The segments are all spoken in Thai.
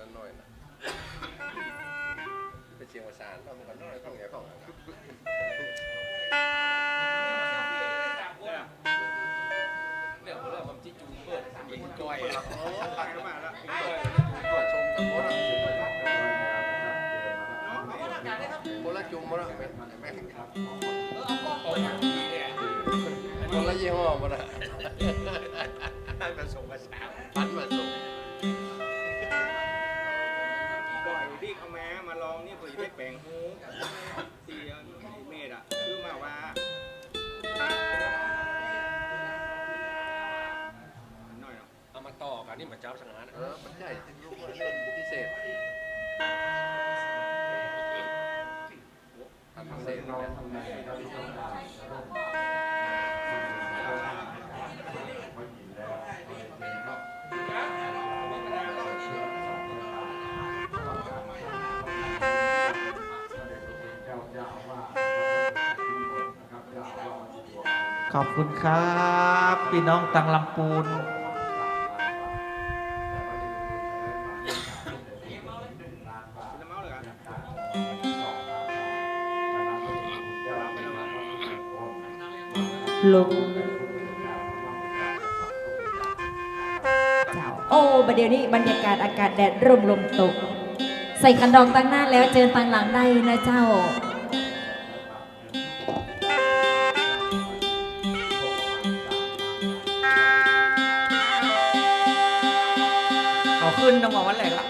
นั้นน้อยนะไปเชียงวาซานเรามันก็น้อยต้องอย่างของเนี่ยผมเรียกมันจิจูเปิดยิงก้อยแล้วโอ้ยมาแล้วก้อยชมกันหมดคนละจุ่มหมดแล้วแม่คนละยี่ห้อหมดแล้วนั่นผสมผสานพันผสมก่อยที่เอามาลองนี่เพื่อได้แปลงหูตีเมดอ่ะคือมาว่าหน่อยเนาะเอามาต่อกันนี่มาจับสังหารมันใหญ่จริงลูกเรื่องพิเศษทำพิเศษขอบคุณครับพี่น้องตังลำปูนลงเจ้าโอ้ประเดี๋ยวนี้บรรยากาศอากาศแดดร่มลมตกใส่ขันดองตั้งหน้าแล้วเจอตั้งหลังได้นะเจ้าเอาขึ้นต้องบอกวันแรกละ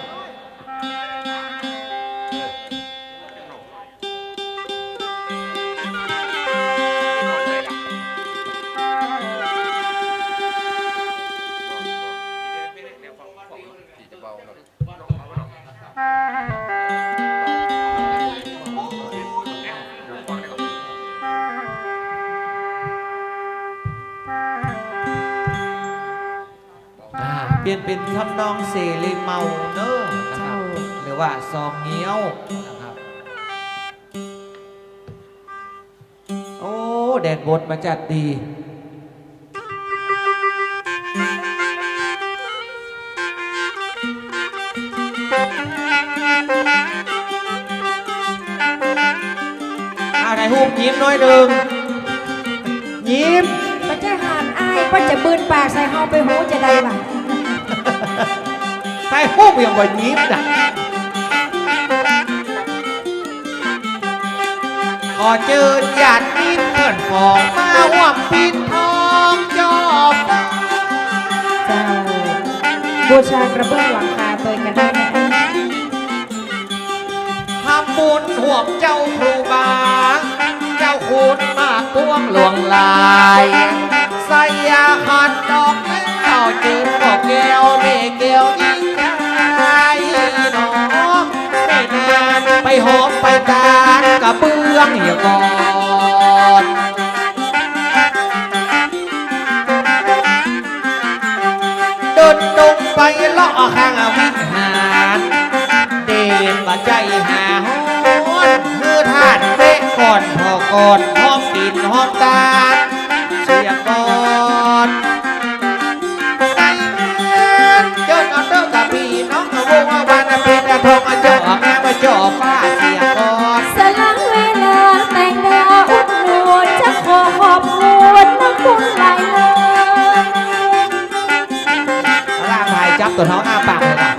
เปลี่ยนเป็นทำนองเสรีเมาเนอะนะครับหรือว่าซองเงี้ยวนะครับโอ้แดดบดมาจัดดีอะไรหูยิ้มน้อยหนึ่งยิ้มปัจจัยหานอายปัจจะบืนปากใส่เฮาไปหูจะได้ป่ะใครหูยังบ่ยิ้มน่ะขอเจอญาติมิตรเพื่อนฟองมาห่วมปิดทองจอบเจ้าบูชากระเบื้องหลังคาตัวกันได้ไหมทำบุญห่วมเจ้าครูบาเจ้าคุณมากพวงหลวงลายใส่ยาขัดดอกไม้เอาจืดบอกแก้วเมฆแก้วยิ่งใหญ่น้องไม่นานไปหอมไปตานกระเบื้องเหี่ยวก่อนเดินตรงไปเลาะข้างวิหารเดินมาใจหาหอนเมื่อทานเป๊ะก่อนพอก่อนหอมกลิ่นหอมตาลเสียงก่อนในเดินเอาเดินกับพี่น้องเอาวงเอาบานเป็นกระทงเอาเจาะงานมาเจาะฟ้าเสียงก่อนสลังเวลาแต่งดาวอุดหนุนจะขอขอบคุณนักคุณหลายเลยร่างกายจับตัวน้องอ้าปากเลยนะ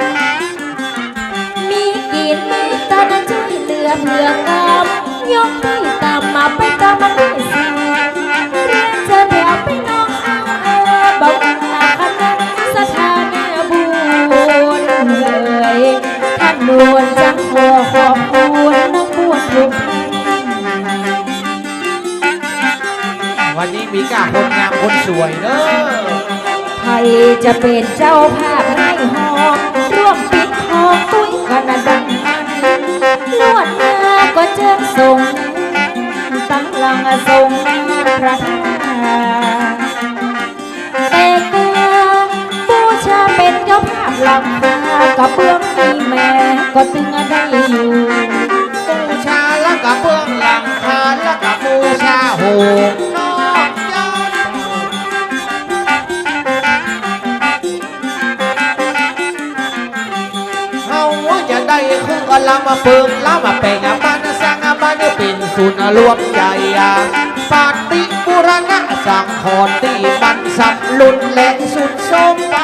มีกินมีตอนช่วยเหลือเพื่อกำยกที่ตามมาไปตามมาให้สิเรียนเจอเดี๋ยวไปน้องเอาบอกอาคณะสถานะบุญเลยท่านนวลจังขอขอบคุณนักบวชทุกท่านวันนี้มีก้าคนงามคนสวยเนอะใครจะเป็นเจ้าภาพให้หอมร่วมปิดทองตุ้ยกันดังลวดมาก็เชิญส่งตั้งหลังส่งพระธาแต่ก็บูชาเป็นเจ้าภาพหลังคากับเบื้องมีแม่ก็ตึงได้อยู่บูชาแล้วกับเบื้องหลังคาแล้วกับบูชาโหนอกยอดเฮา จะได้คือลามาเปิงลามาแปลงบ้านสร้างบ้านเป็นศูนย์รวมใจปาติบุรณะสังขรตีบันสับลุนและสุดสมไป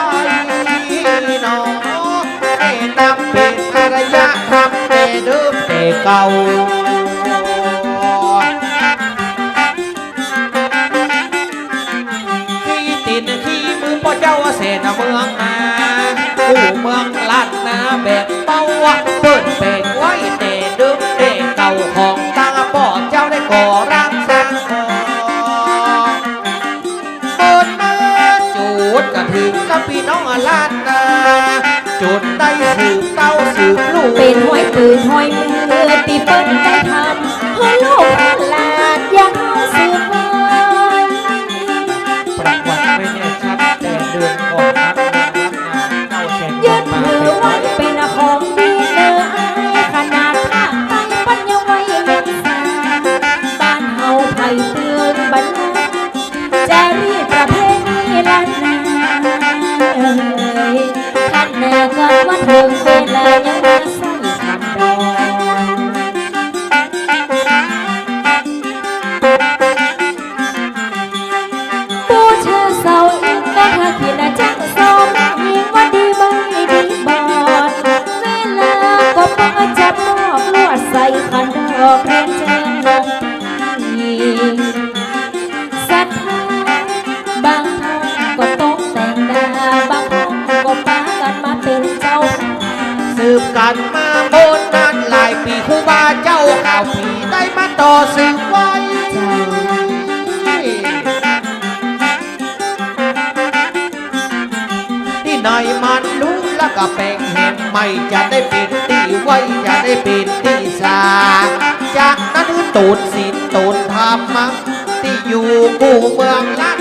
นอให้นำเป็นอารยะทำแต่เดิมแต่เก่าขี้ติดขี้มือพ่อเจ้าเสนาเมืองนาผู้เมืองลัดนาแบบเป้าเปิดเปกไว้แต่เดิมแต่เก่าของตาพ่อเจ้าได้ก่อร่างสร้างกระถึงกับพี่น้องลาดนาจุดได้สืบเต้าสืบลูกเป็นห้อยปืนห้อยมือตีเปิ้นได้ทำให้โลกลาดยังสืบไว้ประวัติไม่แน่ชัดแต่เดือนก่อนนับเก้าแสนยึดถือไว้เป็นของดีเนื้ออายขนาดภาคใต้ปัญญาไว้เลี้ยงสาบ้านเฮาไผ่เตือนบรรลัยจารีตประเพณีล้านนาท่านแน่ก่อนว่าถึงเวลายังมาใส่คำดองบูชาเสาอินก็ถ้าขีดจังสมยิ่งว่าดีไม่ดีบอดเวลาก็ป้องจับมอกลวดใส่ขันดอกเรียนเชิญลงทีศรัทธาบางท่านก็ต้องแต่งดาบางท่านก็ป้ากันมาเป็นเจ้าสืบกันมาโบนนานหลายปีครูบาเจ้าข่าวผีได้มาต่อสืบไว้ที่ไหนมันรู้แล้วก็แปลงแห่งใหม่จะได้เป็นที่ไว้จะได้เป็นที่สาจากนั้นตูนศีลตูนธรรมที่อยู่กูเมืองลัด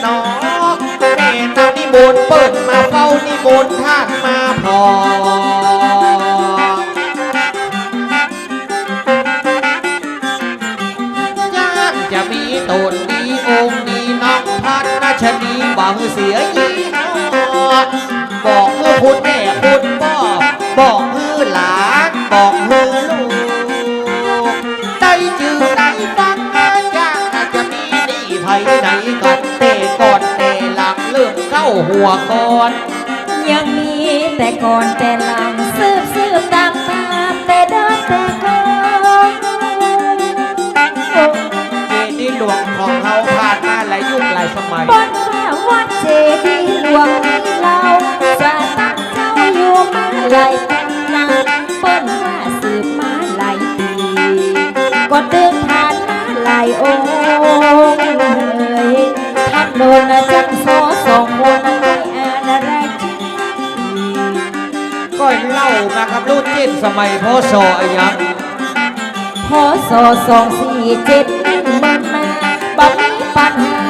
นอแม่นำนิมนต์เปิดมาเฝ้านิมนต์ท่านมาพอญาติจะมีตูนมีองค์มีน้องพันนาชนีบังเสียยีบอกคือคุณแม่คุณพ่อบอกคือหลานบอกคือลูกได้จือได้ฟังมาจากจะมีนี่ไผไหนกันเตะก่อนเตะหลังเริ่มเข้าหัวก่อนยังมีแต่ก่อนแต่หลังสืบตามแต่เดินแต่ก่อนเจดีย์หลวงของเขาผ่านมาหลายยุคหลายสมัยบนว่าวัดเจดีย์หลวงเราจะตั้งเจ้าอยู่มาหลายปีนานเปิ้นว่าสืบมาหลายปีก็เดินผ่านมาหลายองค์ท่านโดนจังโซ่สองคนไม่อ่านอะไรจริงก็เล่ามากับรุ่นเจ็ดสมัยพศยังพศ2471มันมาบอกมีปัญหา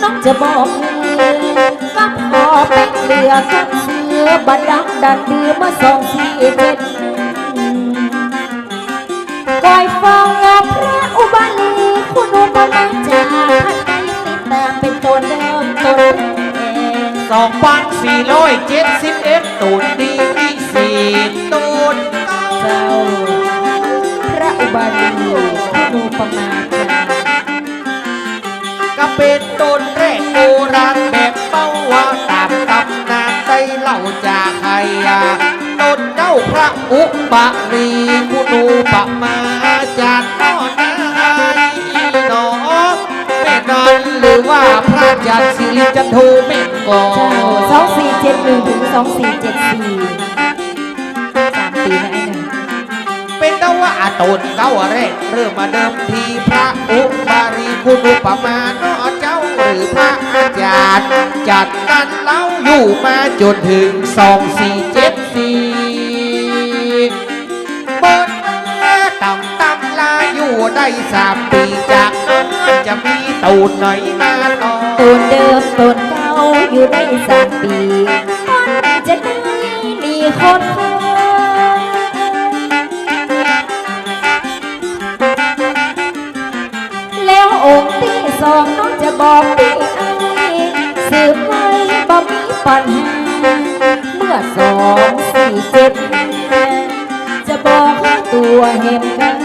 น้องจะบอกก็พอเป็นเหลือกับเสือบัดดักดันดื้อมา247คอยฟังพระอุบาลีคุณอุปมาจาท่านไปติดตามเป็นต้นเดิมต้น2471ตูนดีวิสีตูนเจ้าพระอุบาลีคุณอุปมาจาก็เป็นต้นแรกโบราณแบบเป้าว่าตามตำนานได้เล่าจากใครต้นเจ้าพระอุบาลีคุณอุปมาจารย์น้อนายน้องแม่นอนหรือว่าพระจันทร์สิริจันทูเม่นก่อ2471 ถึง 2474 3 ปีนะไอ้หนึ่งเป็นตะว่าต้นเก้าแรกเริ่มมาเดิมทีพระอุบาลีคุณอุปมาน้อเจ้าหรือพระอาจารย์จัดนั้นเล่าอยู่มาจนถึง2474บนตำลาอยู่ได้3 ปีจากนั้นจะมีตูนไหนมาต่อตูนเดิมตูนเก่าอยู่ได้3 ปีมันจะได้มีคนแล้วองค์ที่สองน้องจะบอกพี่ไอ้สืบไว้บ่มีปัญหาเมื่อ24 เจ็ดจะบอกว่าตัวเห็นกัน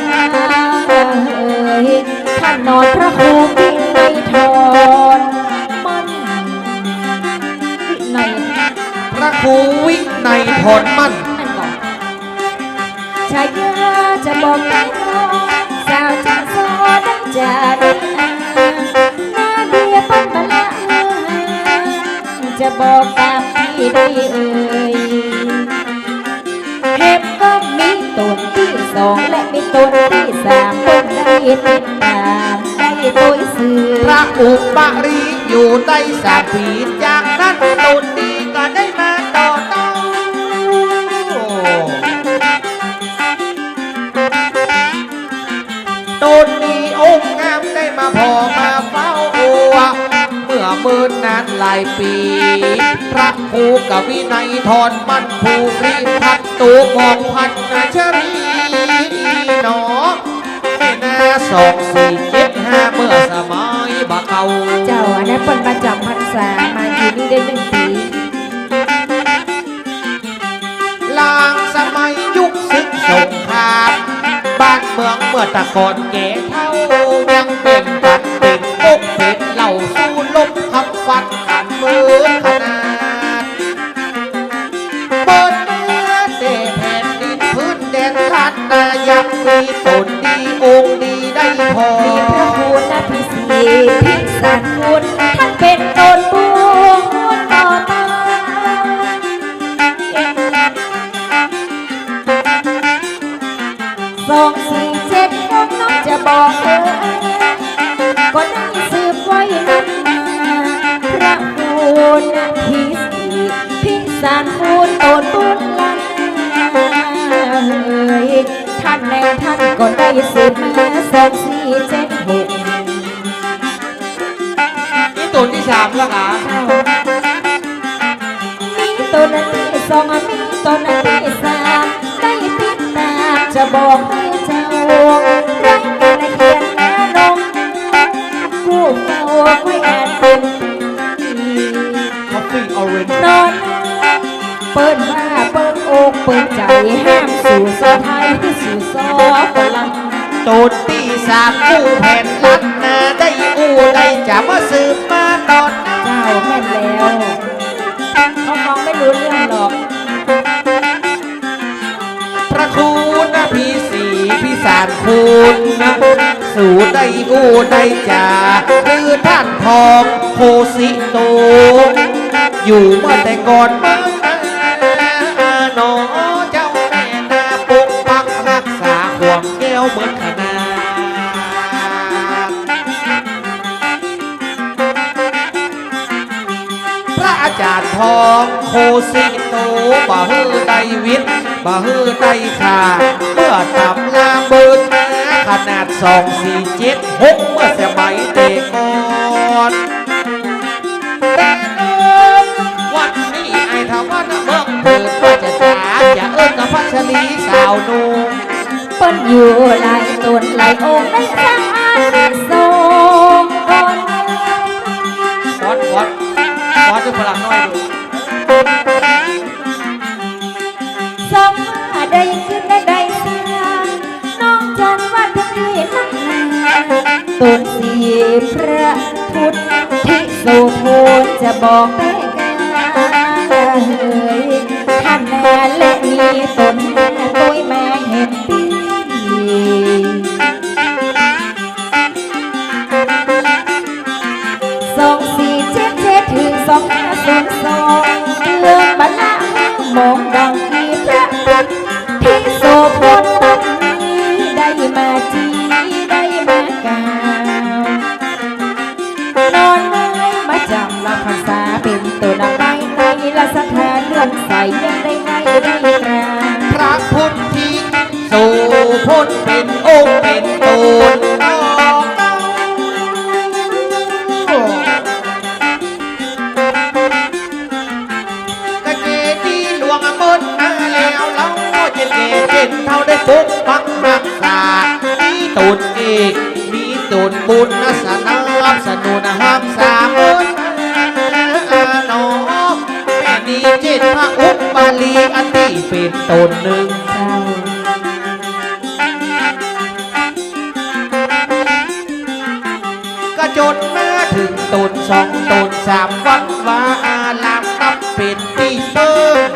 ท่านนอนพระครูวินัยทรมันวินัย พระครูวินัยทรมั่น นั่นก่อนชายาจะบอกได้พอสาวจะสอนจะได้อ่านนาเดียปันมาละจะบอกตามที่ได้เอ่ยเห็บก็มีตนที่สองและมีตนที่สามตนได้ติดตามได้ตัวสื่อ พระอุปริอยู่ได้สามปีจากนั้นตุนดีก็ได้มาต่อเต้าตุนดีองค์งามได้มาพอมาเฝ้าอัวเมื่อเมินนานหลายปี พระครูกวินัยทรมั่นภูริพัฒน์ตูมองพันนาชรีหนอให้นา2475เมื่อสมัยบ่เก่า เจ้าอันนั้นเป็นประจำพรรษามาอยู่นี่ได้1 ปี ลางสมัยยุคศึกสงครามบ้านเมืองเมื่อตะกอนแก่เท่ายังเป็นกันเป็นกุกเป็นเหล่าสู้ลบคำฟันกันมือขนาดเปิดเนื้อเดแผ่นดินพื้นแดนล้านนายังมีตนดีองค์ดีได้พอ มีพระคุณพิสีพิสารคุณท่านเป็นตนบุญต่อตา2475น้องจะบอกก็ได้สืบไว้นั้นพระคุณพิสีพิสารคุณตนบุญลันท่านแน่ท่านก็ได้สืบมา2476 นี่ตุนที่3แล้วค่ะ มีตัวนั้นที่สองมีตัวนั้นที่สามได้ติดตามจะบอกให้เจ้ารักกันในเขียนแม่ลงกู้เฝ้าไว้แอนเป็นปี Coffee Orange นอนเปิดมาเปิดอกเปิดใจห้ามสู่สไทยที่สู่ซอฝรั่ง ตูนที่3กู้แผ่นลัดนาได้อู้ได้จะมาสืบมาตอน เจ้าแม่นแล้วเขามองไม่รู้เรื่องหรอก พระคุณนะพี่สีพี่สารคุณสู่ได้อู้ได้จ่าคือท่านทองโคสิโต อยู่เมื่อแต่ก่อนมาหนอเจ้าแม่นาปกปักรักษาห่วงแก้วเหมือนขนาดพระอาจารย์ทองโคสิโตบ่ฮือได้วิทย์บ่ฮือได้ขาเมื่อตำลาเบิดมาขนาด2476เมื่อสมัยเด็กอ่อนแต่วันนี้ไอ้ทวันเมืองเปิดว่าจะจ๋าอย่าเอิ้นกับพัชรีสาวนุ่ม เปิ้นอยู่หลายตนหลายองค์ได้สร้างอานิสงส์ก่อน วัดด้วยพลังน้อยดู สมว่าได้ขึ้นได้สร้างน้องจันว่าทั้งนี้นักหนาตนสีพระพุทธิโสพลจะบอกได้กันท่านแน่และมีตนแน่ตัวแม่เห็นปี2477 ถึง 2502เรื่องบัลลังก์มองดังที่พระพุทธที่โสพลตัดนี้ได้มาจีได้มากล่าวนอนไม้มาจำละภาษาเป็นตัวนำไปในละสถานเลื่อนใสยังได้ไงได้กราบ พระพุทธที่สู่พ้นเป็นองค์เป็นตนตะเกดีหลวงเมินมาแล้วเราเจเกเจ็ดเท่าได้ปกปักรักษามีตนเอกมีตนบุญสนับสนุนห้ามสามุนน้องแม่ดีเจ็ดพระอุปบาลีอันดี เป็นตนหนึ่ง เจ้า ก็จนมาถึงตนสองตนสามวันว่าอาลามนับเป็นที่เพิ่ม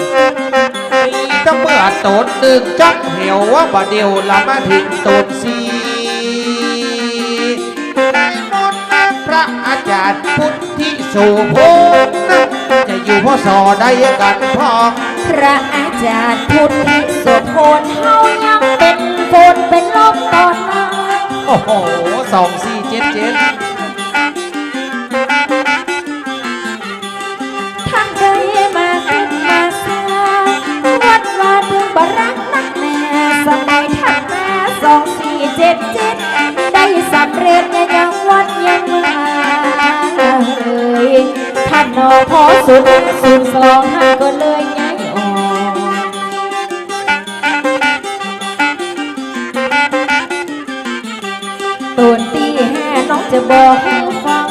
มีต้องเมื่อตนหนึ่งจักเหวว่าบ่เดียวละมาถึงตนสี่มนต์นะพระอาจารย์พุทธิโสพงนะจะอยู่พ่อสอได้กันพ่อ พระอาจารย์พุทธิโสพลเฮายังเป็นฝนเป็นลมตอนมา โอ้โห2477 ท่านได้มาขึ้นมาสร้างวัดว่าถึงบรักนักแน่สมัยท่านมา2477ได้สำเร็จยังวัดยังว่าท่านนอพอสุดสองท่านก็เลยย้ายออกตูนตีแห่น้องจะบอกให้ฟัง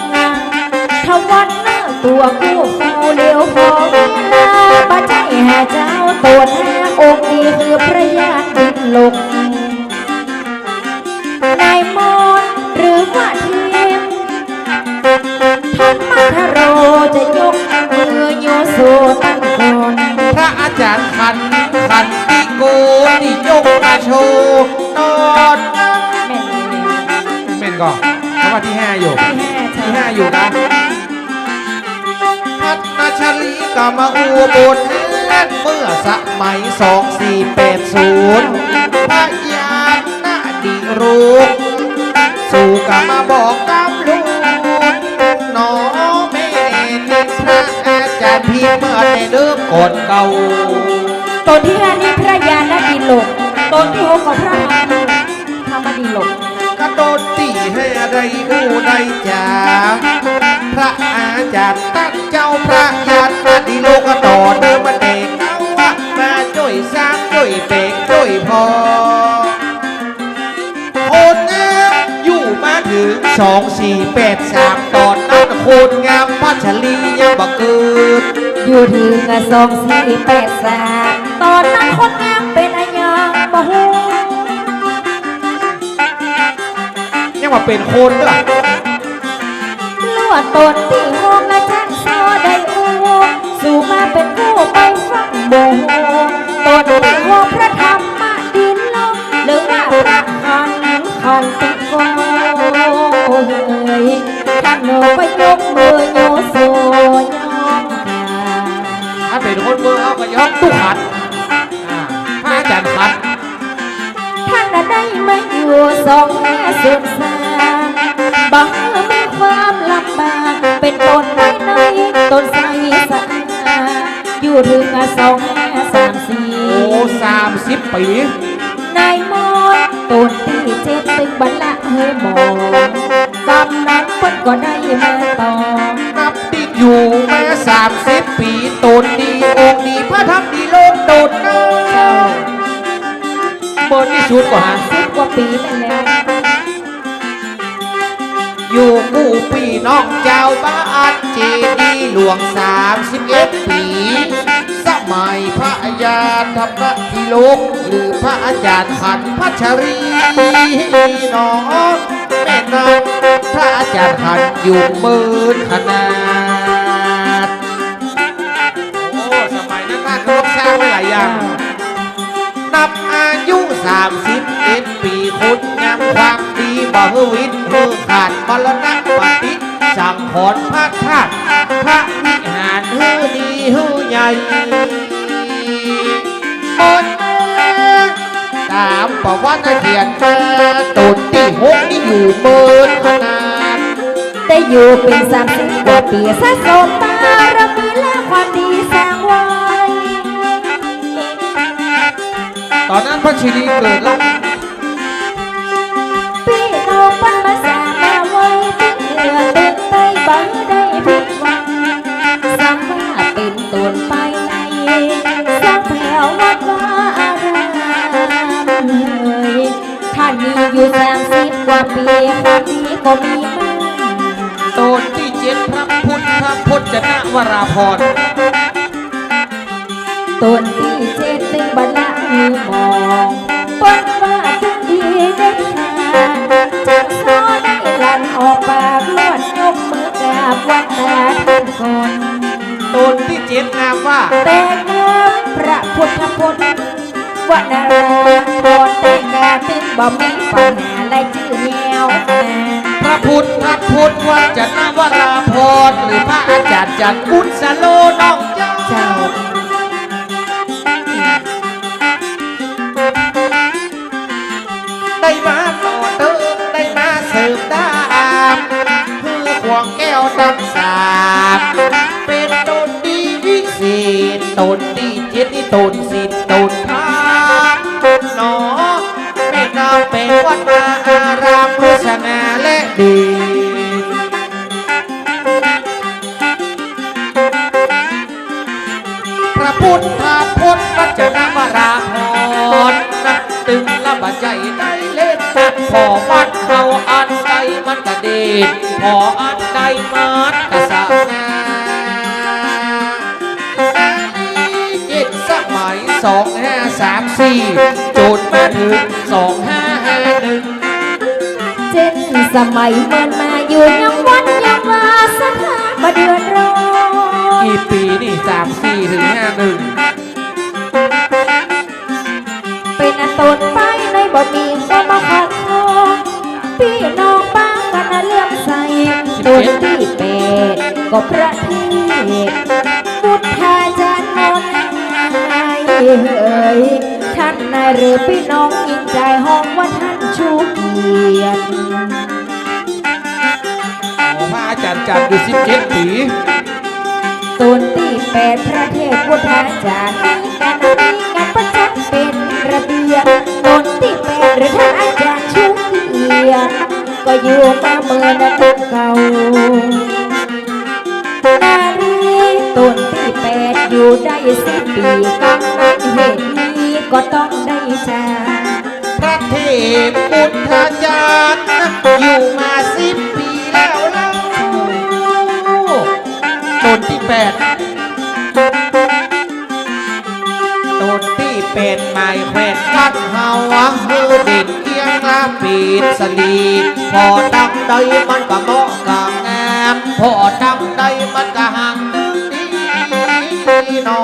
ถ้าวันหน้าตัวกู้เฝ้าเลี้ยวพอเวลาป้าใจแห่เจ้าตูนแห่องค์นี้คือพระยาดินลกนายมนต์หรือว่าเทียมท่านมัทโรจะยกมือโยโสตั้งก่อน พระอาจารย์ขันติโกนี่ยกมาโชว์ตอน แม่นเลย เม่นก่อนเพราะว่าที่5อยู่ ที่ห้า ที่5อยู่นะพัฒนาชลีกามาอูบนนั้นเมื่อสมัย2480พระยาณดิรูปสู่กามาบอกกำลูกหนอเมนิพระอาจารย์พี่เมื่อในเดิมก่อนเก่า ตนที่ห้านี่พระยาณดิลกตนที่หกของพระธรรมดิลก กระโดดตีให้ได้ดูได้จ่าพระอาจารย์ตั้งเจ้าพระยาณดิโลกต่อเดิมมาเด็กเอาว่ามาช่วยสร้างช่วยเปกช่วยพอคนงามอยู่มาถึง2483ตอนนั้นคนงามพัชรียังบ่เกิด อยู่ถึง2483ตอนนั้นคนงามเป็นอาญาบ่ฮู้ ยังว่าเป็นคนเด้อ ลวดตนที่ห้องอาจารย์ซอได้อู้สู่มาเป็นผู้ไปฟังโบตนที่ห้องพระธรรมดินลงหรือว่าพระคันติโกท่านโนไปยกมือโยโสยอม ถ้าเป็นคนเมืองเอาก็ยกตู้ขัดพระอาจารย์ขัด ท่านได้มาอยู่2503บังมีความลำบากเป็นต้นไม้ในต้นไทรสะอาดอยู่ถึง2534 โอ้30 ปี นายมอนต้นที่7ตึกบัลละเฮอหมองกำนันเพิ่นก็ได้มาต่อ นับติดอยู่มา30 ปีตนดีองค์ดีพระธรรมดีโลกโดดเนา เจ้า บนที่ชุดกว่า 10 กว่าปีไปแล้ว อยู่กู้ปีน้องเจ้าบ้านเจดีย์หลวง31 ปี สมัยพระยาธรรมดิโลกหรือพระอาจารย์ขันพัชรีน้องแม่นางพระอาจารย์ขันอยู่หมื่นขนาด โอ้สมัยนั้นท่านก็สร้างไว้หลายอย่าง นับอายุ31 ปีคุณงามความดีบ่เฮวิตเฮือขาดมรณะปฏิสั่งขอนพระธาตุพระวิหารเฮือดีเฮือใหญ่หมดตามประวัติเขียนมาต้นที่6นี่อยู่เมินขนาด ได้อยู่เป็น30 กว่าปีสะสมบารมีและความดีสร้างไว้ ตอนนั้นพระชินีเกิดแล้ว พี่น้องปั้นมาสร้างมาไว้ตึงเหลือตึงไปบังได้ผิดหวังสร้างว่าเป็นต้นไปในสร้างแผ่ววัดว่าอารามท่านมีอยู่30 กว่าปีความดีก็มีมาก ตนที่7พระพุทธพจนวราพร ต้นที่7ตึง 17นามว่า แต่งามพระพุทธพจน์วนาราพรแต่งาถึงบ่มีปัญหาไรชื่อแนว พระพุทธวัจนวราพรหรือพระอาจารย์จันทร์บุญสโลน้องเจ้า เจ้า ได้มาต่อเติมได้มาเสริมดามคือขวงแก้วดำสามเป็นตนดีวิเศษตนดีเจติตนสิทธิ์ตนพานหนอแม่นางเป็นวัดวาอารามพุทธนาและดีพระพุทธวัจนวราพรนักตึงละบาใจได้เล่นสักพอวัดเฮาอันใดมันกระเด็นพออันใดมันกระสานาเจ็ดสมัย2534จนมาถึง2551เจนสมัยเมื่อมาอยู่ยังวันยังวาสถามาเดือนรอ กี่ปีนี่34ถึง51เป็นอันตนไปในบ่มีก็มาขัดคอพี่น้องบ้างกันนะเลื่อมใสตัวที่เป็ดก็พระเทพพุทธาจารย์มนต์เฮ้ยท่านนายหรือพี่น้องยิ่งใจห้องว่าท่านชูเกียรติ พระอาจารย์จันทร์อยู่17ปีตุนที่เป็ดพระเทพพุทธาจารย์มีการประจักษ์เป็นระเบียบตุนที่เป็ดหรือท่านอาจารย์ชูเกียรติก็อยู่มาเมื่อนั้นเก่านารีตุนที่เป็ดอยู่ได้10 ปีกำลังเหตุนี้ก็ต้องได้จากพระเทพพุทธาจารย์อยู่มา10 ปีแล้วเล่าตนที่8ตนที่8หมายแขวนวัดเฮาฮือเด็กเกียงลาปีดสลีพอตั้งใดมันก็เหมาะกับงามพอตั้งใดมันก็ห่างตึงดีหนอ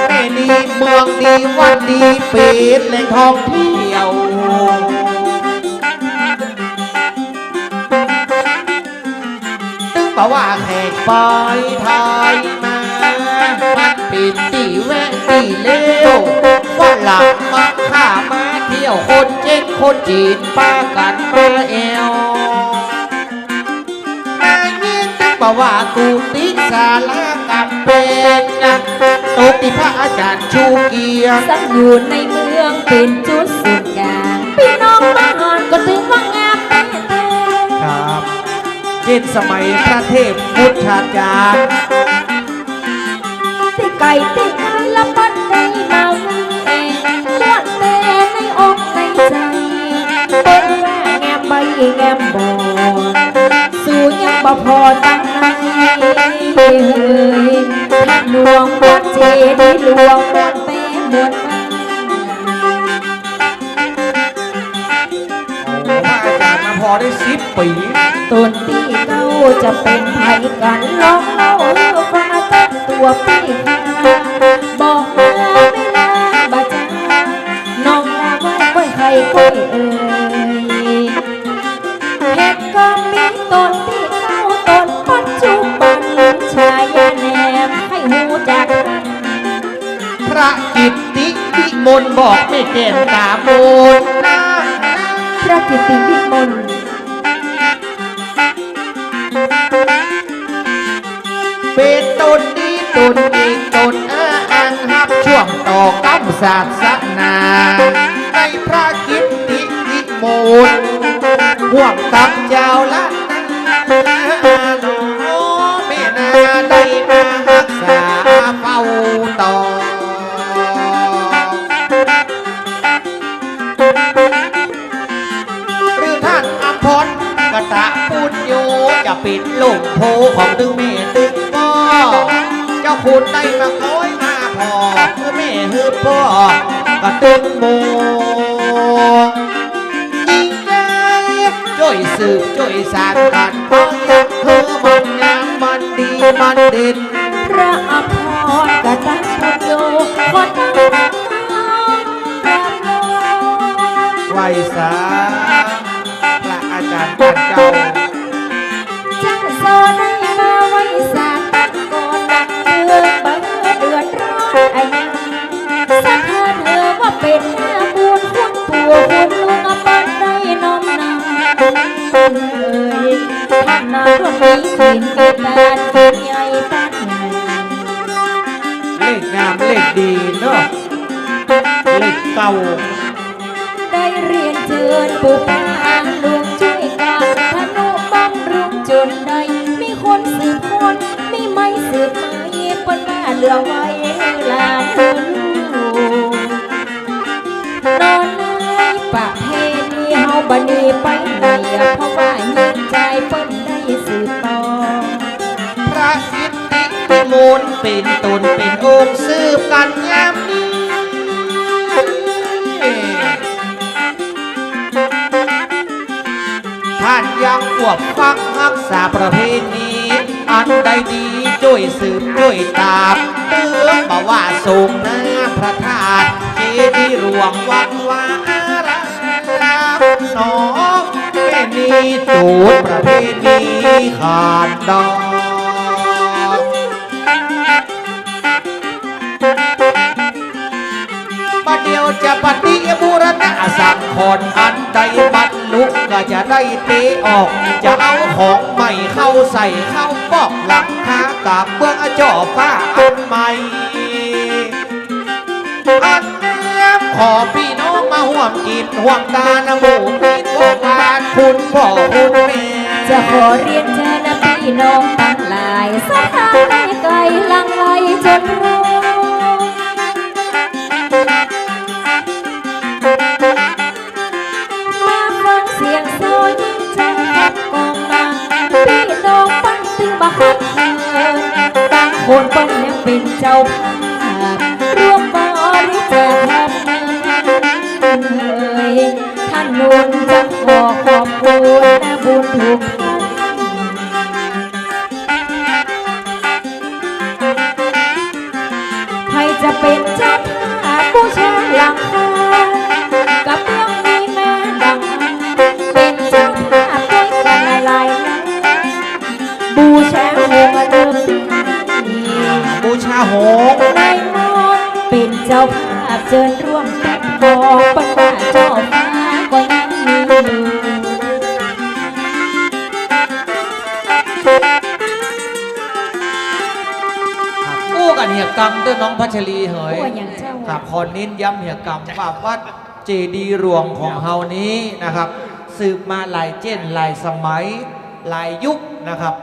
แม่ดีเมืองดีวัดดีปีดแหล่งท่องเที่ยวเพราะว่าแขกปล่อยทอยมามันปิดตีแวะตีเลี้ยวว่าหลังมาข้ามาเที่ยวคนเจ๊กคนจีนป้ากันมาเอวมาเงี้ยเพราะว่ากูติดสาลากับเป็นนะตกที่พระอาจารย์ชูเกียรติสังอยู่ในเมืองเป็นจุดศูนย์กลางพี่น้องมาหอนก็ถึงว่างามแต่ครับเช่นสมัยพระเทพพุทธาจารย์ที่ไก่ที่ไก่ละปัดได้มาเองล้วนแต่ในอกในใจเป็นว่างามใบงามบอนสู้ยังบ่พอตั้งในท่านหลวงวัดเจดีย์หลวงมวนแต่มวนพระอาจารย์มาพอได้10 ปีต้นที่เก้าจะเป็นไผกันลองเอาฟังตั้งตัวพี่ค่ะบอกมาไม่ลาบาจาน้องลาไว้ไว้ใครค่อยเอ่ยเหตุก็มีต้นที่เก้าต้นปัจจุบันชายาแนมให้หูจักพระกิตติวิมลบอกไม่เก่งตาโมนพระกิตติวิมลเป็นตนดีตนอีกตนอังฮับช่วงต่อกำศาสนาในพระกิตติวิมลห่วงกับเจ้าละโนเมนาได้มารักษาเฝ้าต่อหรือท่านอภรกตะปุญโยจะปิดลงโพของตึงเมตึงพ่อเจ้าคุณได้มาคอยมาพอคือแม่ฮือพ่อก็ตึงโมยิ่งใหญ่ช่วยสืบช่วยสานกันเพราะยังคือมันงามมันดีมันเด่นพระอภ กระตั้งพุทโยขอตั้งกราบลง ไหวสาพระอาจารย์บ้านเก่า จังโซได้มาไว้สาตั้งก่อนเดือนเบิ่งเดือนร้อนไอ้ยังสักเธอเธอว่าเป็นบุญคุณปู่คุณลุงปันได้น้อมนำเลยท่านนาคนนี้กินเกิดการกินใหญ่ตั้ง เลขงามเลขดีเนาะเลขเก่า ได้เรียนเชิญปู่ปาลุงช่วยกันธนุบำรุงจนได้มีคนสืบคนมีไม่สืบไม่ปนมาเหลือไว้หลานลูกนอนในประเพณีเฮาบันนี้ไปไหนเพราะว่ายิ่งใจเปิ้นได้สืบต่อ พระอิทธิพิมูลเป็นตนเป็นองค์สืบกันยามนี้ท่านยังปวบฟักรักษาประเพณีอันใดดีช่วยสืบช่วยตามเตือนบอกว่าทรงหน้าพระธาตุเจดีย์หลวงวัดวาอารามน้องแม่นี้จูดประเพณีขาดดอก ประเดี๋ยวจะปฏิบูรณะสังขรณ์อันใดบรรลุก็จะได้เตะออก จะเอาของใหม่เข้าใส่เข้าปอกหลังคากับเบื้องจ่อฟ้าอันใหม่อันเนี้ยขอพี่น้องมาห่วมกินห่วมตาหมู่พี่น้องงานคุณพ่อคุณแม่ จะขอเรียนเชิญพี่น้องทั้งหลายสถานให้ไกลลังไลจนรู้มาฟังเสียงโซ่ยิ่งใจขับกองมาพี่น้องปั้นตึงบักขัดเหินบางคนปั้นยังเป็นเจ้าภาพร่วมบริจาคทำเงินเอ่ยท่านนุนจะขอขอบคุณนะบุญทุกท่าน ใครจะเป็นเจ้าภาพบูชาหลังคากับเรื่องนี้แม่ดังเป็นเจ้าภาพด้วยกันหลายนะบูชาโฮงเริ่มปี บูชาหงส์ ในมอนเป็นเจ้าภาพเชิญร่วมกันบอกปัญหาเจ้าฟ้าก็ยังมีอยู่ กู้กันเหี่ยกรรมด้วยน้องพัชรีเหย ผู้อย่างเจ้า ครับขอเน้นย้ำเหี่ยกรรมว่าวัดเจดีย์หลวงของเฮานี้นะครับ สืบมาหลายเจนหลายสมัยหลายยุคนะครับ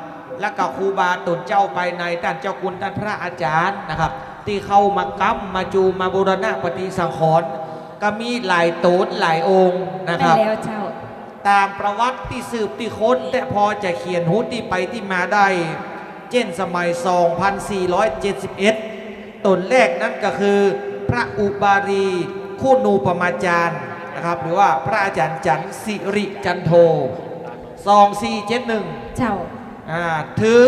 และก็ครูบาตุนเจ้าไปในท่านเจ้าคุณท่านพระอาจารย์นะครับ ที่เข้ามากำมาจูมาบูรณะปฏิสังขรณ์ก็มีหลายโตนหลายองค์นะค แม่ รับ แล้วเจ้า ตามประวัติที่สืบที่ค้นแต่พอจะเขียนหูที่ไปที่มาได้เช่นสมัย 2471 ตนแรกนั้นก็คือพระอุบารีคู่นูปมาจารย์นะครับ หรือว่าพระอาจารย์จันทร์สิริจันโท 2471 เจ้า ถึง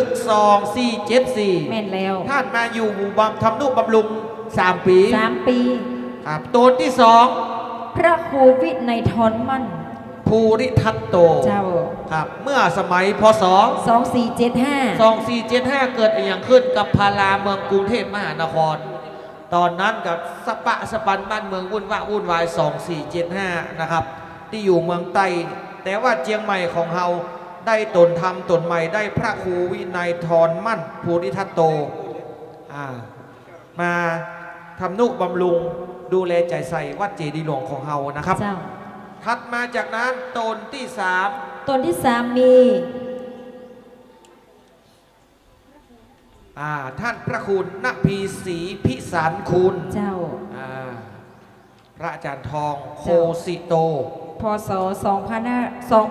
2474 แม่นแล้ว ท่านมาอยู่หมู่บำทำนุบำรุง 3 ปี 3 ปี ครับตนที่ พระครูวินัยทรมั่น 2 ภูริทัตโต เจ้า ครับเมื่อสมัยพศ 2475 2475 เกิดอย่างขึ้นกับพาราเมืองกรุงเทพมหานคร ตอนนั้นกับสปะสปันบ้านเมืองวุ่นวาย 2475 นะครับ ที่อยู่เมืองใต้ แต่ว่าเจียงใหม่ของเฮาได้ตนทำตนใหม่ได้พระครูวินัยทรมั่นภูริทัตโตมาทำนุบำรุงดูแลใจใส่วัดเจดีย์หลวงของเฮานะครับ เจ้า ถัดมาจากนั้นตนที่สาม ตนที่ 3 มี ท่านพระคุณณพีศรีพิสารคุณ เจ้า พระอาจารย์ทองโคสิโต พศ 2476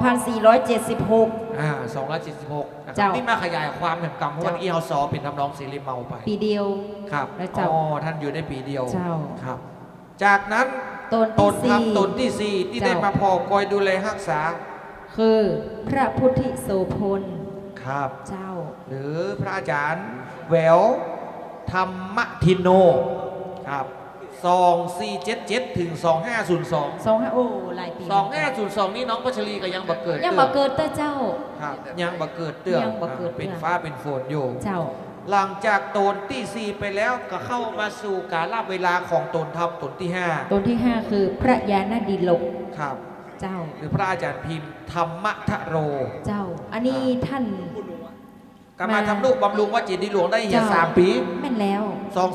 276นะครับ เจ้านี่ นี่มาขยายความแห่งกรรมเพราะว่าอีเฮาซอเป็นทำนองซีรีเมาไป ปีเดียว ครับ แล้วเจ้า ท่านอยู่ได้ปีเดียว เจ้า ครับ จากนั้น ตน ต ที่ นครับ 4 ตนที่สี่ที่ เจ้า ได้มาพอกอยดูแลรักษา คือพระพุทธิโสพล ครับ เจ้า หรือพระอาจารย์แหวว ธรรมทินโนครับ2477ถึง2502 โอ้หลายปี 2502นี่น้องพัชรีก็ยังบักเกิด ยังบ่เกิดแต่เจ้า ครับยังบักเกิดเตื้อ ยังบ่เกิด เป็น เตื้อ ฟ้าเป็นฝนอยู่ เจ้า หลังจากตนที่ 4 ไปแล้วก็เข้ามาสู่การลาเวลาของตนทำตนที่ ตนที่ 5 คือพระยาณดิลก 5ครับ เจ้า หรือพระอาจารย์พิมพ์ธรรมทโร เจ้า อันนี้ท่าน ก็มาทำลูกบำรุงวัดเจดีย์หลวงได้เฮีย เจ้า 3 ปี แม่นแล้ว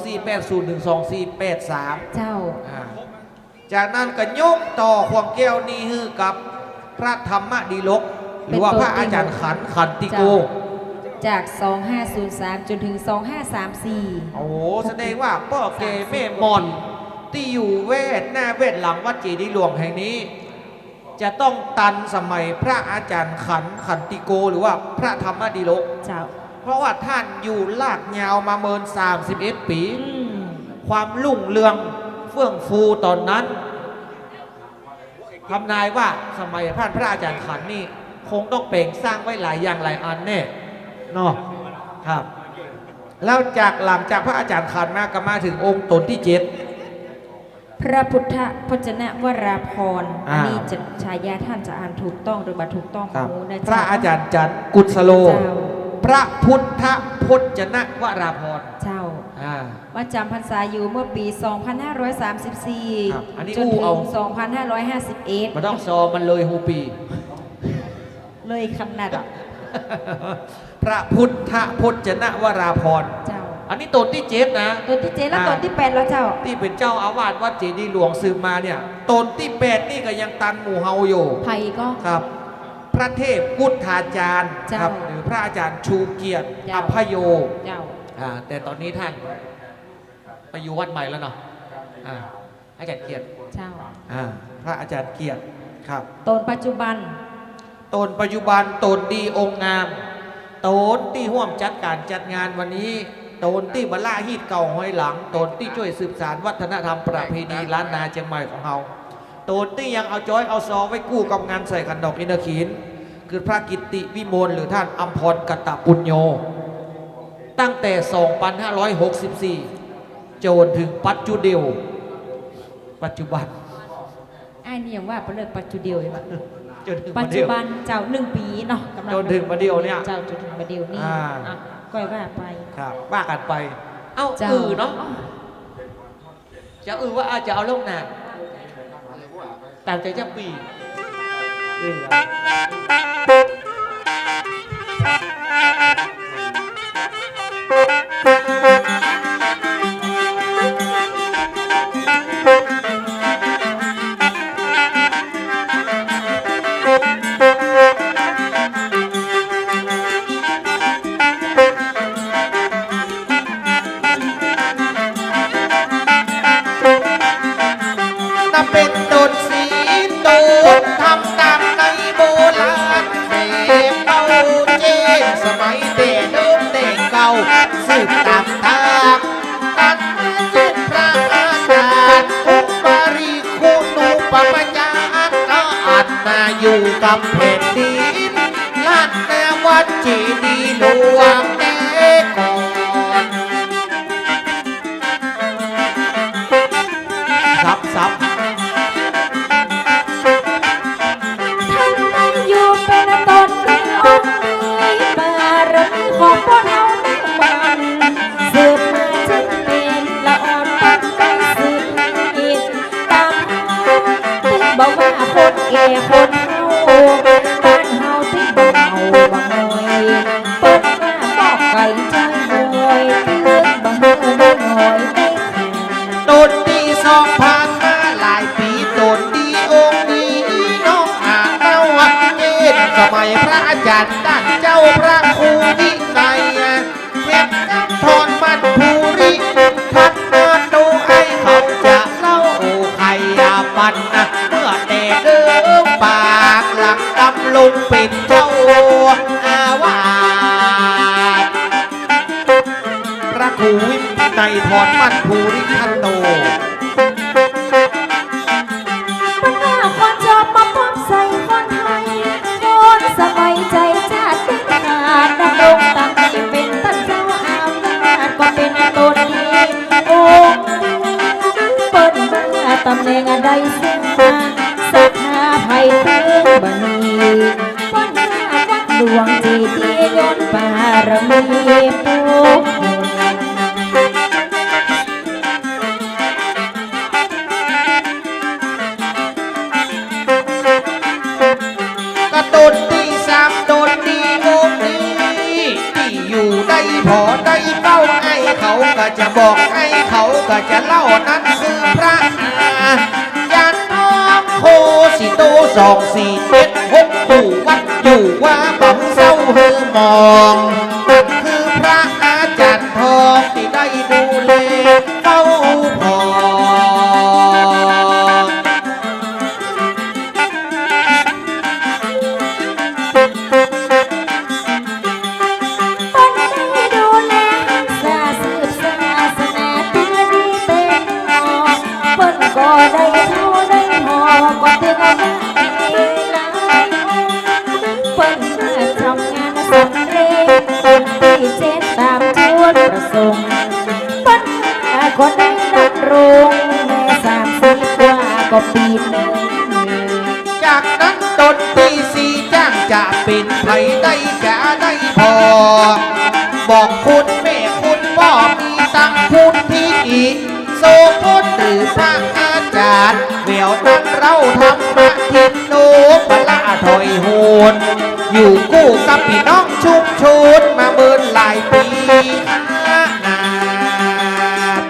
2480ถึง2483 เจ้า จากนั้นก็ยกต่อความแก้วนี้ฮือกับพระธรรมดีลก หรือว่าพระอาจารย์ขันติโก จาก 2503 จนถึง 2534 โอ้แสดงว่าพ่อแก่แม่มอนที่อยู่เวทหน้าเวทหลังวัดเจดีย์หลวงแห่งนี้ จะต้องตันสมัยพระอาจารย์ขันติโก หรือว่าพระธรรมดีลก เจ้า เพราะว่าท่านอยู่ลากยาวมาเมิน31 ปี อืม ความรุ่งเรืองเฟื่องฟูตอนนั้นทำนายว่าสมัยท่านพระอาจารย์ขันนี่คงต้องเปล่งสร้างไว้หลายอย่างหลายอันแน่เนาะครับ แล้วจากหลังจากพระอาจารย์ขันมาก็มาถึงองค์ตนที่ 7 พระพุทธพจนะวราพรณ์ อ่า อันนี้จะฉายาท่านจะอ่านถูกต้องหรือบ่ถูกต้อง ครับ หมูนะ พระ เจ้า อาจารย์จันทร์กุศโล เจ้า พระพุทธพจนะวราพรณ์ เจ้า อ่า ว่าจำพรรษาอยู่เมื่อปี ครับอันนี้ 2534 จนถึง เอา 2551 มันต้องซอมันเลยฮูปี เลยขนาดอ่ะ พระพุทธพจนะวราพรณ์ เจ้า อันนี้ตนที่ 7 นะ ตัวที่ 7 และตัวที่ 8 แล้วเจ้า ที่เป็นเจ้าอาวาสวัดเจดีย์หลวงสืบมาเนี่ยตนที่ 8 นี่ก็ยังตันหมู่เฮาอยู่ ไผ่ก็ ครับ พระเทพพุทธาจารย์ เจ้า ครับหรือพระอาจารย์ชูเกียรติ เจ้า อภโย เจ้า แต่ตอนนี้ท่านไปอยู่วัดใหม่แล้วเนาะอาจารย์เกียรติ เจ้า พระอาจารย์เกียรติครับ ตนปัจจุบัน ตนปัจจุบันตนดีองค์งามตนที่ห่วมจัดการจัดงานวันนี้ตนที่บรรล่าฮีดเก่าห้อยหลังตนที่ช่วยสืบสานวัฒนธรรมประเพณีล้านนาเชียงใหม่ของเราตนที่ยังเอาจ้อยเอาซอไว้กู้กับงานใส่กันดอกอินทขีนคือพระกิตติวิมลหรือท่านอัมพรกตปุญโญตั้งแต่ 2564 จนถึงปัจจุเดียวปัจจุบัน ไอ้นี่ยังว่าไปเลยปัจจุเดียวอยู่ปะ จนถึง ปั ปั จ จ จุ จุ บั บั น น เจ้า1 ปีเนาะกำลัง จนถึงประเดี๋ยวเนี่ย เจ้าจนถึงประเดี๋ยวนี่ อ่า อ่ะก้อยว่าไป ครับว่ากันไป เอ้า เจ้า เนาะจะว่าอาจจะเอาลงหนาตามใจเจ้าปีนับเป็นต้นสีตูนทำตามในโบราณเด็กเก่าเจนสมัยเด็กเดิมเด็กเก่าสืบตามทางตัดสุพระอาจารย์อุปารีคุณูปปัญญาก็อันมาอยู่กับแผ่นดินลาดนาวัดเจดีย์หลวงแต่ก่อนซับ ท่านนั้นอยู่เป็นตนเป็นองค์นี้บารมีของพวกเราไม่มันสืบมาจึงเป็นละอ่อนปันไปสืบอีกตามที่บอกว่าคนแก่คนเฮาบ้านเฮาที่บ่เฮาบ่หอยเปิดมาบอกไก่ใจหอยตื่นบ่เฮาได้หอยได้แข่ง โดนดีสองพันมาหลายปีโดนดีองค์นี้น้องอ่านเล่าเย็นสมัยพระอาจารย์ด้านเจ้าพระครูยิ่งใหญ่เพชรน้ำทอนมันภูริทัดเดินดูไอ้เขาจะเล่าใครยาปันเมื่อแต่เดิมปากหลังดำลงปิดเจ้าอาวาสพระครูวิมในทอนมันภูริทันโต ปัญหาคนจอบมาพบใส่คนไทยคนสบายใจชาติเป็นขาดดำรงตามใจเป็นท่านเจ้าอาวาสก็เป็นตนดี ตำแหน่งใดเสียมาสัทธาไผ่เตืองบันีป้นหน้าวัดหลวงจีดีย้อนบารมีปูกระโดดตีสามโดดตีวงนี้ที่อยู่ได้พอได้เฝ้าให้เขาก็จะบอกให้เขาก็จะเล่านั้นคือพระยันน้องโคสิโต2476ปู่วัดอยู่ว่าบังเศร้าเฮือมองนั่นคือพระอาจารย์ทองที่ได้ดูแลเฝ้าพอ คนได้ดูแลรักษาสืบศาสนาเตือนดีเป็นหอเปิ้นก็ได้เท่าได้หอก็ตึงเอาไว้หลายองค์เปิ้นมาทำงานสำเร็จเปิ้นที่เจ็ดตามจุดประสงค์เปิ้นมาก็ได้ดำรงแม่30 กว่าก็ปีหนึ่ง จากนั้นตนที่สี่จ้างจะเป็นไผได้จะได้พอ บอกคุณแม่คุณพ่อมีตั้งคุณที่อีกโซพุทธหรือพระอาจารย์เดี๋ยวนั้นเราทำมาทินโนปละถอยโหนอยู่กู้กับพี่น้องชุมชนมาเมินหลายปีนาน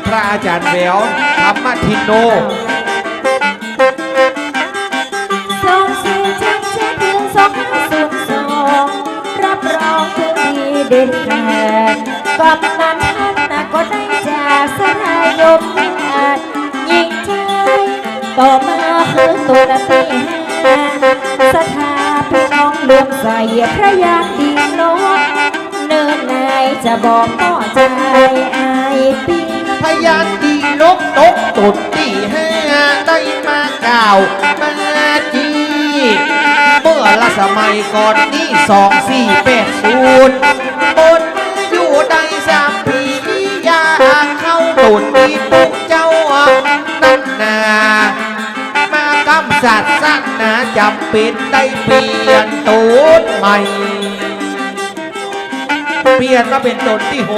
พระอาจารย์แหววทำมาทินโน 2477-2502รับรองถึงดีเด็ดขาดกำนันท่านน่ะก็ได้จากสรายมอาจยิ่งใจต่อมาคือตัวนาที5สถาพี่น้องรวมใส่พระยานดีโลกเนินนายจะบอกต่อใจอายปี พยานดีลกตกตุดที่5ได้มาก่าวมาจีเมื่อละสมัยก่อนนี้2480บนอยู่ได้3 ปียางเข้าตุดที่ปุกเจ้านั่นนามากำสัตว์สั้นนะจำเป็นได้เปลี่ยนตูดใหม่ เปลี่ยนมาเป็นตนที่6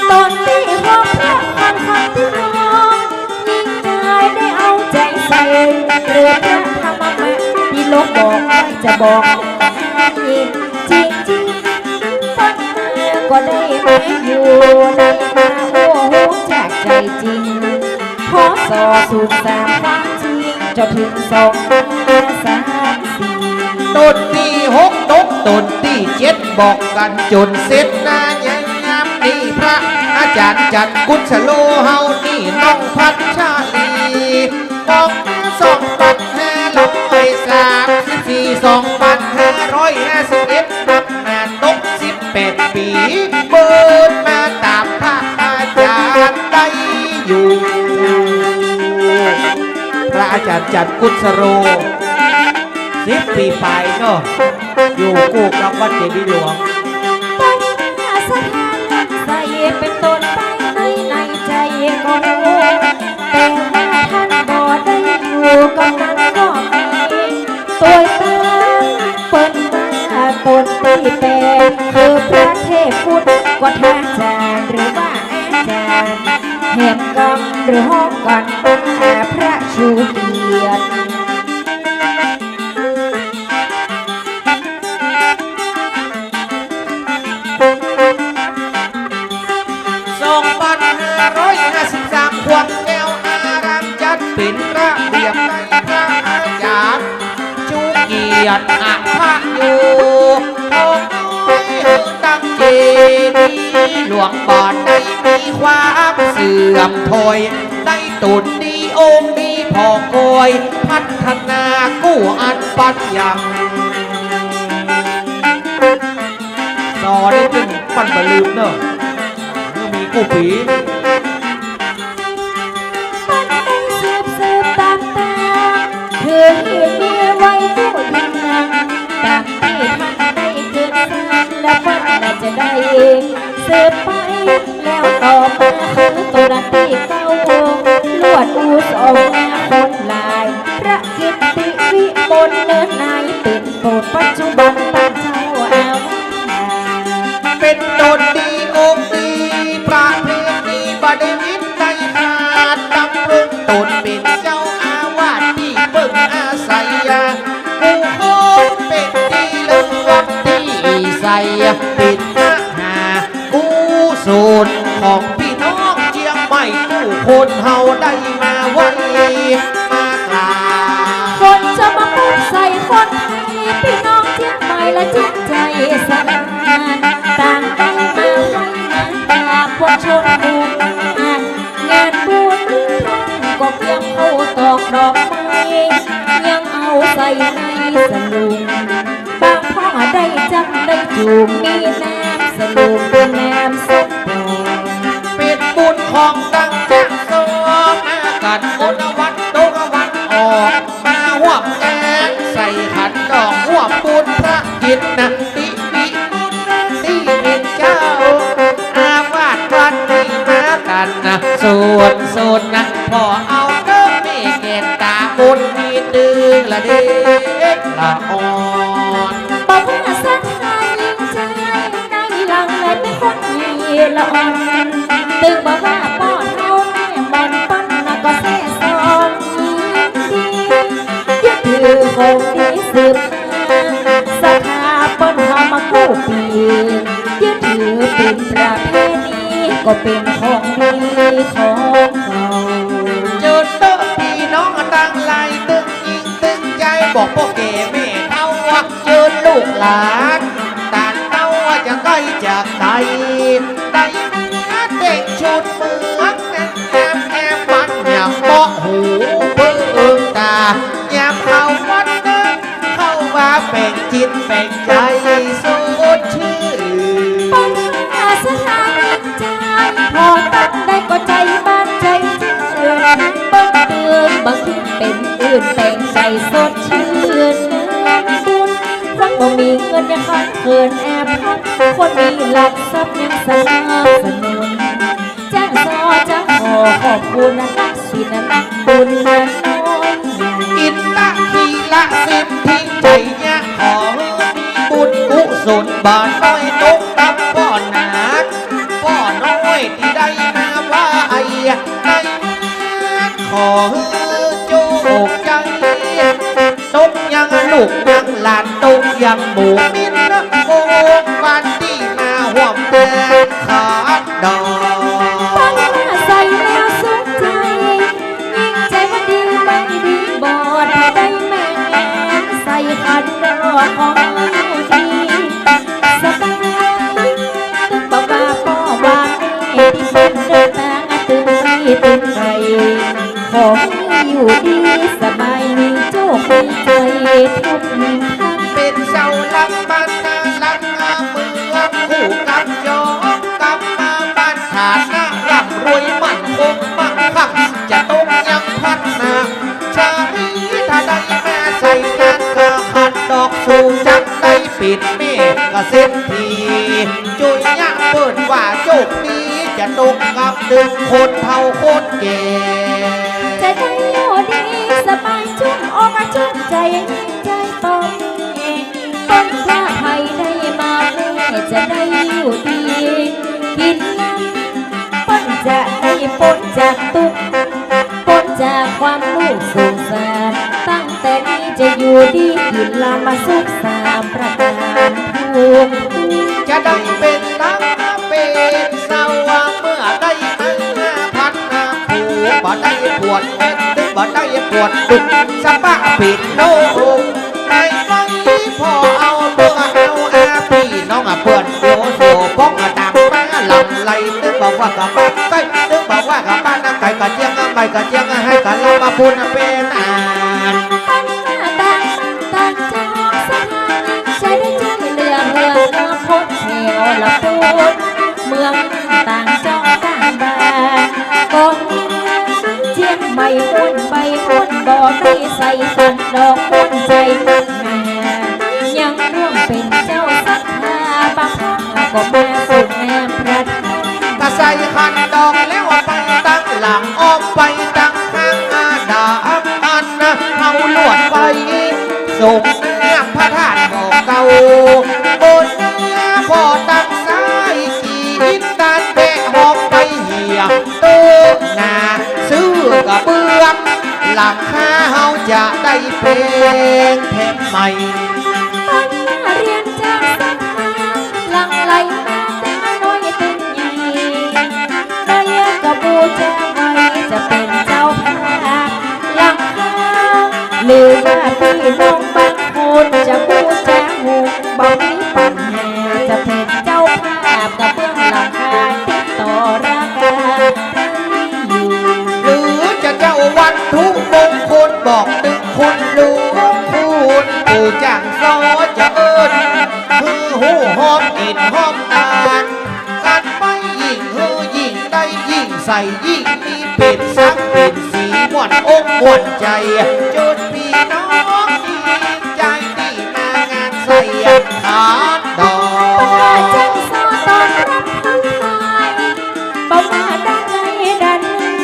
ตอนที่หกพระคันคันที่น้องยิ่งใจได้เอาใจใส่เรือพระธรรมะที่โลกบอกไว้จะบอกให้จริงจริงต้นมาก็ได้มาอยู่ได้มาโอ้โหจากใจจริงพอสอสูตร3ความจริงจนถึง2534ต้นที่6ตกต้นที่7บอกกันจนเสร็จนายังงามนี่พระอาจารย์จัดกุศโลเฮานี่น้องพัชชาลีบอก2,534 2,551นับนานตก18 ปีเบิดมาตามพระอาจารย์ได้อยู่ พระอาจารย์จัดกุศโล10 ปีไปเนาะอยู่กู้กับวัดเจดีย์หลวง ปัญหาสถานนักใส่เป็นต้นไปในใจก็รู้แต่ว่าท่านบ่ได้อยู่กับนั้นก็มีตัวตาเปิ้นมาตนที่เป็นคือพระเทพพุทธก็ท่าจารย์หรือว่าอาจารย์แห่งกรรมหรือห้องกันพระชูเกียรติ 2,553 ขวดแก้วอารามจัดเป็นระเบียบในพระอาจารย์ชูเกียรติอาภาอยู่ทองน้อยตั้งเจดีย์หลวงบ่อนได้มีความเสื่อมถอยได้ตุนดีองค์ดีพอคอยพัฒนากู้อันปัญญังสอได้จึงปั้นบลืมเนอะเมื่อมีกู้ปีคือเหตุมีไว้ผู้ยิงตามที่ท่านได้เกิดสร้างและเพิ่นจะ ใดสืบไปแล้วต่อมาคือตัวดันที่เก้าลวดอูสองคนลายพระกิตติวิมลเนินนายเป็นโบสถ์ปัจจุบันตั้งเจ้าอาวาส เป็นโดนดีองค์ดีประเพณีบไดวินได้ขาดดำรงตนเป็นเจ้าอาวาสที่เบิ่งอาศัยผู้คนเป็นดีเลือกที่ใส่เป็นมหาผู้สูตรของพี่น้องเชียงใหม่ผู้คนเฮาได้มาไว้มากราบ คนจะมาพูดใส่คนไทยพี่น้องเชียงใหม่และจิตใจสะอาดต่างใจมาไว้งานตาพวกชนบุญงานบุญก็เพียงเข้าตอกดอกไม้ยังเอาใส่ในสลุงบางพ่อได้จับได้จูงมีน้ำสลุงเป็นน้ำส้มปล่อย เป็นบุญของตั้งแต่สองมากันบุญวัดตกวันออกมาห่วมแกงใส่ขันดอกห่วมบุญพระกินนะติปิบุญที่เป็นเจ้าอาวาสวัดนี้มากันนะส่วนนะพอเอาเด้อเมเกตตาบุญมีดื้อละเด็กละอ่อน บอกว่าสักหายิ่งใจในหลังเลยเป็นคนยีละอ่อนตึกบอกว่าป้อนเอาแม่มอนปั้นนะก็แซ่ซ้อนดียึดถือคงดีสืบมาสถาปันทำมากู้ปียึดถือเป็นประเพณีก็เป็นของดีของเรา เจอโต๊ะพี่น้องตั้งไหลตึงยิงตึงใจบอกพวกเก๋แม่เท่าว่าเจอลูกหลานตานเท่าว่าจะใกล้จากไทยได้มาเด็กชุดเมืองนั้นแอมบันอยากเบาะหูเบิ่งตายามเข้าวัดนั้นเข้าว่าแบ่งจิตแบ่งใจสุดชื่อ ปัญหาสถานใจพอตั้งได้ก็ใจบ้านใจเชื่อบังเตือนบางทีเป็นอื่นแต่งใจสดชื่นบุญคนบ่มีเงินยังขันเขินแอบพักคนมีหลักทรัพย์ยังสนับสนุนจ้างซอจ้างขอขอบคุณนะนักศิลป์นักบุญนักน้อยใหญ่ อินตะทีละสิบทิ้งใจเนี่ยขอมีบุญกุศลบานน้อยตกตับพ่อหนาพ่อน้อยที่ได้มาว่าไอ้ได้ขอโจกใจตกยังลูกยังหลานตกยังหมูมินโอ้วันที่มาห่วมแดงขาดดอก ฟังว่าใส่แล้วสุขใจยิ่งใจว่าดีไม่ดีบอดได้แม่ใส่ขันรอของดีสบายตึงบอกว่าพ่อว่าแม่ที่เป็นเดินทางตึงที่ตึงใจขอให้อยู่ดีสบายมีโชคมีใจทุกท่าน เป็นเสาหลักบ้านนาหลักเมืองคู่กับยองกับมาบ้านฐานนะร่ำรวยมั่นคงมั่งคั่งจะต้องยังพัฒนาชาติถ้าได้มาใส่งานก็ขัดดอกสูงจังได้ปิดเมฆกเส้นทีจุยยะเปิดว่าโชคดีจะตกกับดึงคนเท่าคนแก่ ใจได้อยู่ดีสบายชุ่มอกชุ่มใจใจตองต้นถ้าใครได้มาแม่จะได้อยู่ดีกินน้ำป้นจะได้ป้นจากตุกป้นจากความลูกสงสารตั้งแต่นี้จะอยู่ดีกินลามาสุขสามประการภูมิ จะได้เป็นนักเป็นสาวเมื่อได้มาพันนาผูบ่ได้ปวดเอ็นตึงบ่ได้ปวดดุสะปะปิดโลกในไฟพอเอาตัวเอาอาพี่น้องเพื่อนโยโซป้องตามมาลำไหลตึงบอกว่ากับบ้านใกล้ตึงบอกว่ากับบ้านน้ำไก่กะเจียงไม่กะเจียงให้กันเรามาพูดเป็นอ่าน ปัญหาต่างจองสถานใจได้ใจเหลือเมืองพ้นเหวละพูดเมืองต่างจองต่างบ้านกองเจียงใบม้วนใบม้วนบ่ได้ใส่ขันดอกม้วนใจแม่ยังร่วมเป็นเจ้าศรัทธาบางพ่อ ก็มาสุขแนมพระทัย กระใส่ขันดอกแล้วไปตั้งหลังอ้อมไปตั้งข้างอาดาอันนะเอาลวดไปส่งน้ำพระธาตุบอกเก่าบนเนื้อพ่อตั้งสายขีดตานแบกหอกไปเหี่ยตู้หนาซื้อกระเบื้องหลังคาเฮาจะได้เป็นแผ่นใหม่ ปัญญาเรียนจากสักมาหลังไหลมาแต่น้อยตึงใหญ่ได้ก็บูชาไว้จะเป็นเจ้าภาพหลังคาหรือว่าพี่น้องบางคนจะบูชาหูบอกมีปัญหาจะเป็นเจ้าภาพกับเบื้องหลังคาติดต่อราคาอยู่ หรือจะเจ้าวันทุกมงคลบอกตึงคุณลูกพูนปู่จ้างซอจะเอิญคือหูหอมอินหอมตาลกันไปยิ่งหือยิ่งได้ยิ่งใส่ยิ่งมีเป็นสักเป็นสีม่วนอกม่วนใจจนพี่น้องดีใจดีมางานใส่ขาดดอ ป้าก จังสอตอนรับทั้งไทยบอกว่าด้านในด้าน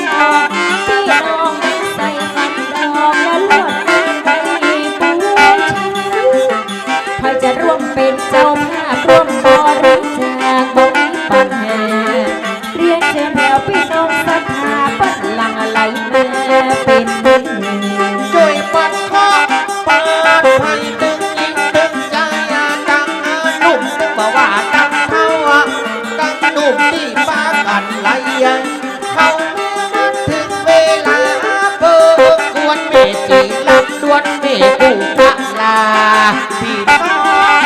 นอกพี่น้องใส่ขันดอกและลวดลายไปบูชาใครจะร่วมเป็นเจ้าภาพร่วมบริจาคบ่มีปัญหาเรียนเชิญแถวพี่น้องศรัทธาปัดหลังไหลมาเป็นหนึ่ง ช่วยปัดเคาะปาดให้ตึงยิ่งตึงใจตั้งหนุ่มตึงบอกว่าตั้งเท่าตั้งหนุ่มที่ป้ากันไหลเขามันถึงเวลาเบิกกวนเมจีลำดวนเมกูพะลาพี่น้อง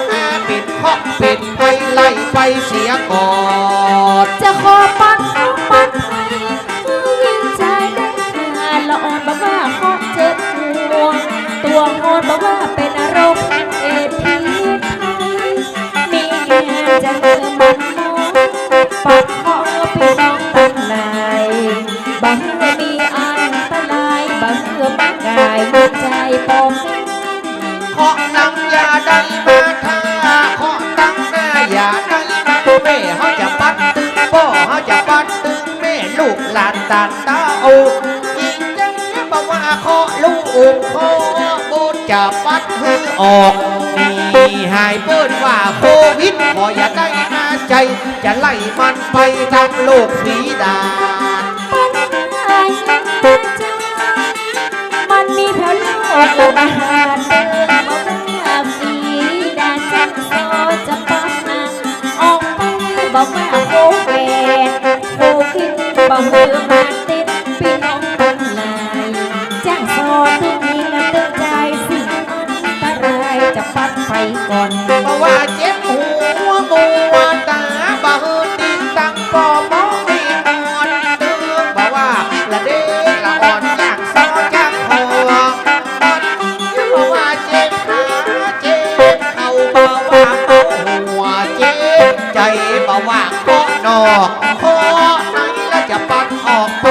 เอาปิดเคาะปิดไปไล่ไปเสียก่อน จะขอปัดเอาปัดให้คือยิ่งใจได้ขาดละอ่อนบอกว่าขอเจ็บหัวตัวโหดบอกว่าเป็นอารมณ์เอดพิษมีงานจะเจอมันน้องปัดขอพี่น้องตั้งหลายบังมีอันตรายบังมากกายหัวใจปอง เคาะนังอย่าได้มาท่าเคาะตั้งหน้าอย่าได้มาแม่เขาจะปัดตึงพ่อเขาจะปัดตึงแม่ลูกหลานตาตาโอยิงจังบอกว่าเคาะลูกเคาะบูจะปัดให้ออกนี่หายเปิ้นว่าโควิดขออย่าได้มาใจ จะไล่มันไปทางโลกฝีดาษ มันมีแถวโลกระบาดเดินมาว่าฝีดาจังโซจะปักมาออกไปบอกว่าโคเวดโควิดบอกเธอมาติดพี่น้องทั้งหลายจ้างโซตึงนี้และตึงใจสิ่งอันตรายจะปัดไปก่อน เพราะว่าเจ็บหัวมัวตาบ่หืดดินตั้งปอมอไม่นอนตึงบอกว่าละเด้ละอ่อนอยากซอจากคอมันเพราะว่าเจ็บขาเจ็บเข่าบอกว่าเอาหัวเจ็บใจบอกว่าเคาะนอกเคาะในแล้วจะปัดออกไป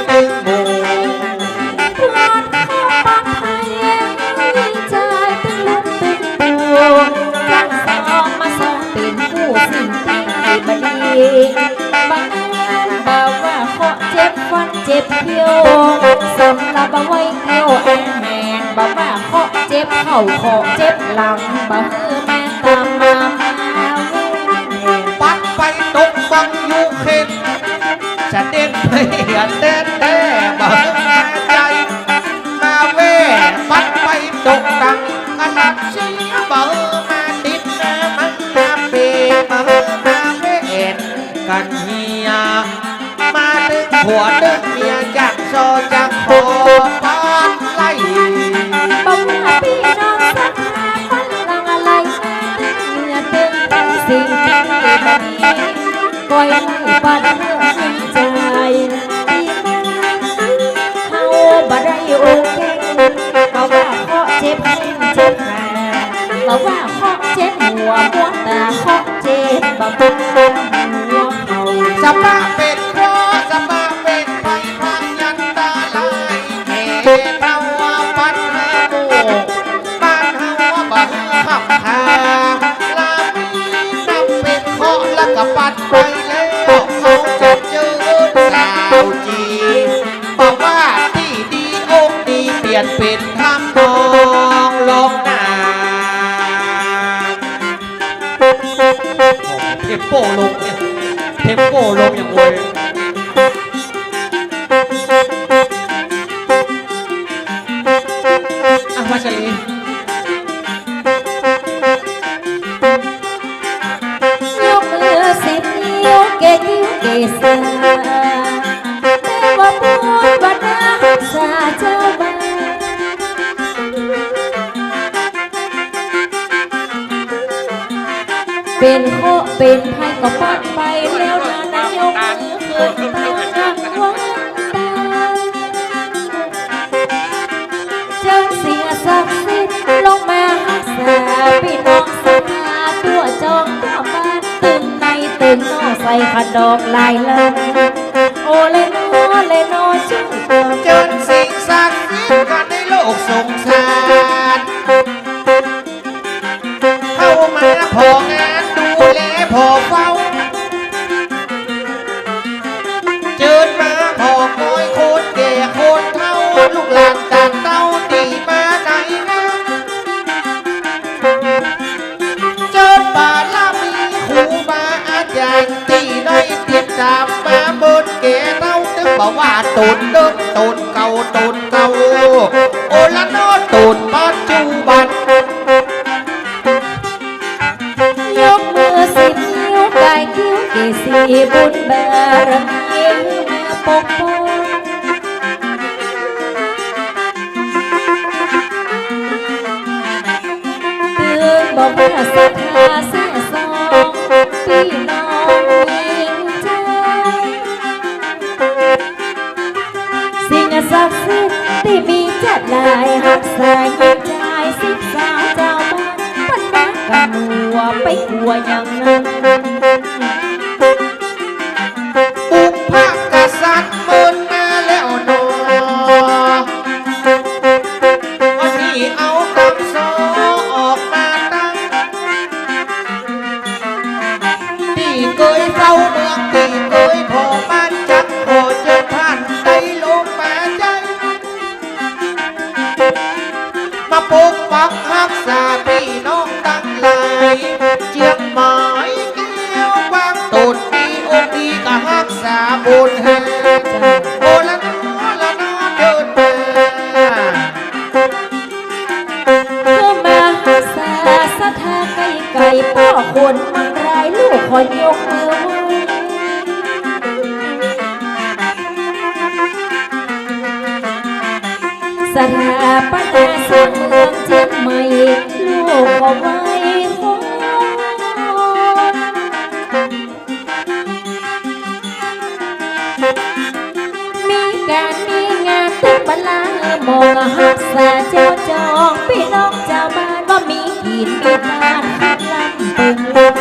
ตึงหมู่ ปลอดข้อปักไทยยิ่งใจตึงลุกตึงตัวจังสองมาสองเป็นผู้สิ่งที่บดีบางบอกว่าเคาะเจ็บฟันเจ็บเขี้ยวสำหรับเอาไว้เกี่ยวอาหารบอกว่าเคาะเจ็บเข่าเคาะเจ็บหลังบอกคือแม่ตามมา ปัดไปตกบังยูเคนจะเด่นไปเห็นเด่นแต่บ่มาใจมาเว่ปัดไปตกดังขนาดเสียบ่มาติดนะมันมาเปบ่มาเว่กันเฮียมาดึงผัวดึงเมียจากโซจากคอปัดไล่ บอกว่าพี่น้องสักหาคนลังอะไรเหงื่อเต็มทั้งสิ่งที่บดีปล่อยให้ปัดเรื่องให้ใจเขาบ่ได้โอเคบอกว่าเคาะเจ็บแข้งเจ็บขาบอกว่าเคาะเจ็บหัวม้วนตาเคาะเจ็บบ่บ้าหัวเขา สปาเป็นเพราะสปาเป็นไฟพายันตาลายเหตุเราปัดหาหมู่บ้านเฮาบ่ขับทางลามี ดไปแล้วเขาจะเจอสาวจีบอกว่าที่ดีองค์ดีเปลี่ยนเป็นทำนองลองนาเทมโปลงเนี่ยเทมโปลงอย่างโวยวัชรียกมือสิบนิ้วเกยิ้วเกษาแต่ว่าพูดว่าน่าสาเจ้าบ้านเป็นโคเป็นไพ่ก็ปัดไปแล้วนะนายกมือขึ้นตาวันตาเชิญเสียศักดิ์สิทธิ์ลงมาหักษาพี่น้องสถาตัวจองตัวบ้านตึงในตึงนอใส่ขัดดอกลายลำโอเลโนเลโนจุ๊บ เจนสิ่งศักดิ์สิทธิ์กันในโลกสงสารเข้ามาพองานดูแลพอเฝ้าเจิญมาพอคอยโคนแก่โคนเท่าลูกหลานต่างเต้าตีมาไหนนะเจิญบาลามีครูบาอาจารย์ตีน้อยเตรียมจามมาบนแก่เต้าตึกบอกว่าตูนเดิมตูนเก่าตูนเก่าโอละนอตูนปัจจุบันยกมือสิบนิ้วกายคิ้วเกสีบุญบารมีมาปกป้องเตือนบอกว่าศรัทธาแส่ซองพี่น้องยิงใจสิ่งศักดิ์สิทธิ์ที่มีจัดลายหักษายิงใจสิบสาวเจ้าบ้านปันนักกันหัวไปกลัวอย่างนั้นอุปกษัตริย์เมินมาแล้วหนอวันนี้เอาคำสอออกมาตั้งที่เคยเฝ้าเมืองที่เคยพอบ้านจักขอเจอท่านได้ลงมาใจมาปกปักรักษาพี่น้องตั้งหลายเจียงหมายเกี่ยวบางตูนมีองค์ดีก็รักษาบุญให้โอละนอละนอเดินมาเพื่อมาหักษาศรัทธาไก่ไก่พ่อคนมังรายลูกขอยกมือไหว้สถาปัตยสร้างเมืองเชียงใหม่ลูกขอไว้ขอมีการมีงานตึกบลามองหักษาเจ้าจองพี่น้องเจ้าบ้านว่ามีกินมีทานขัดลำตึงลำ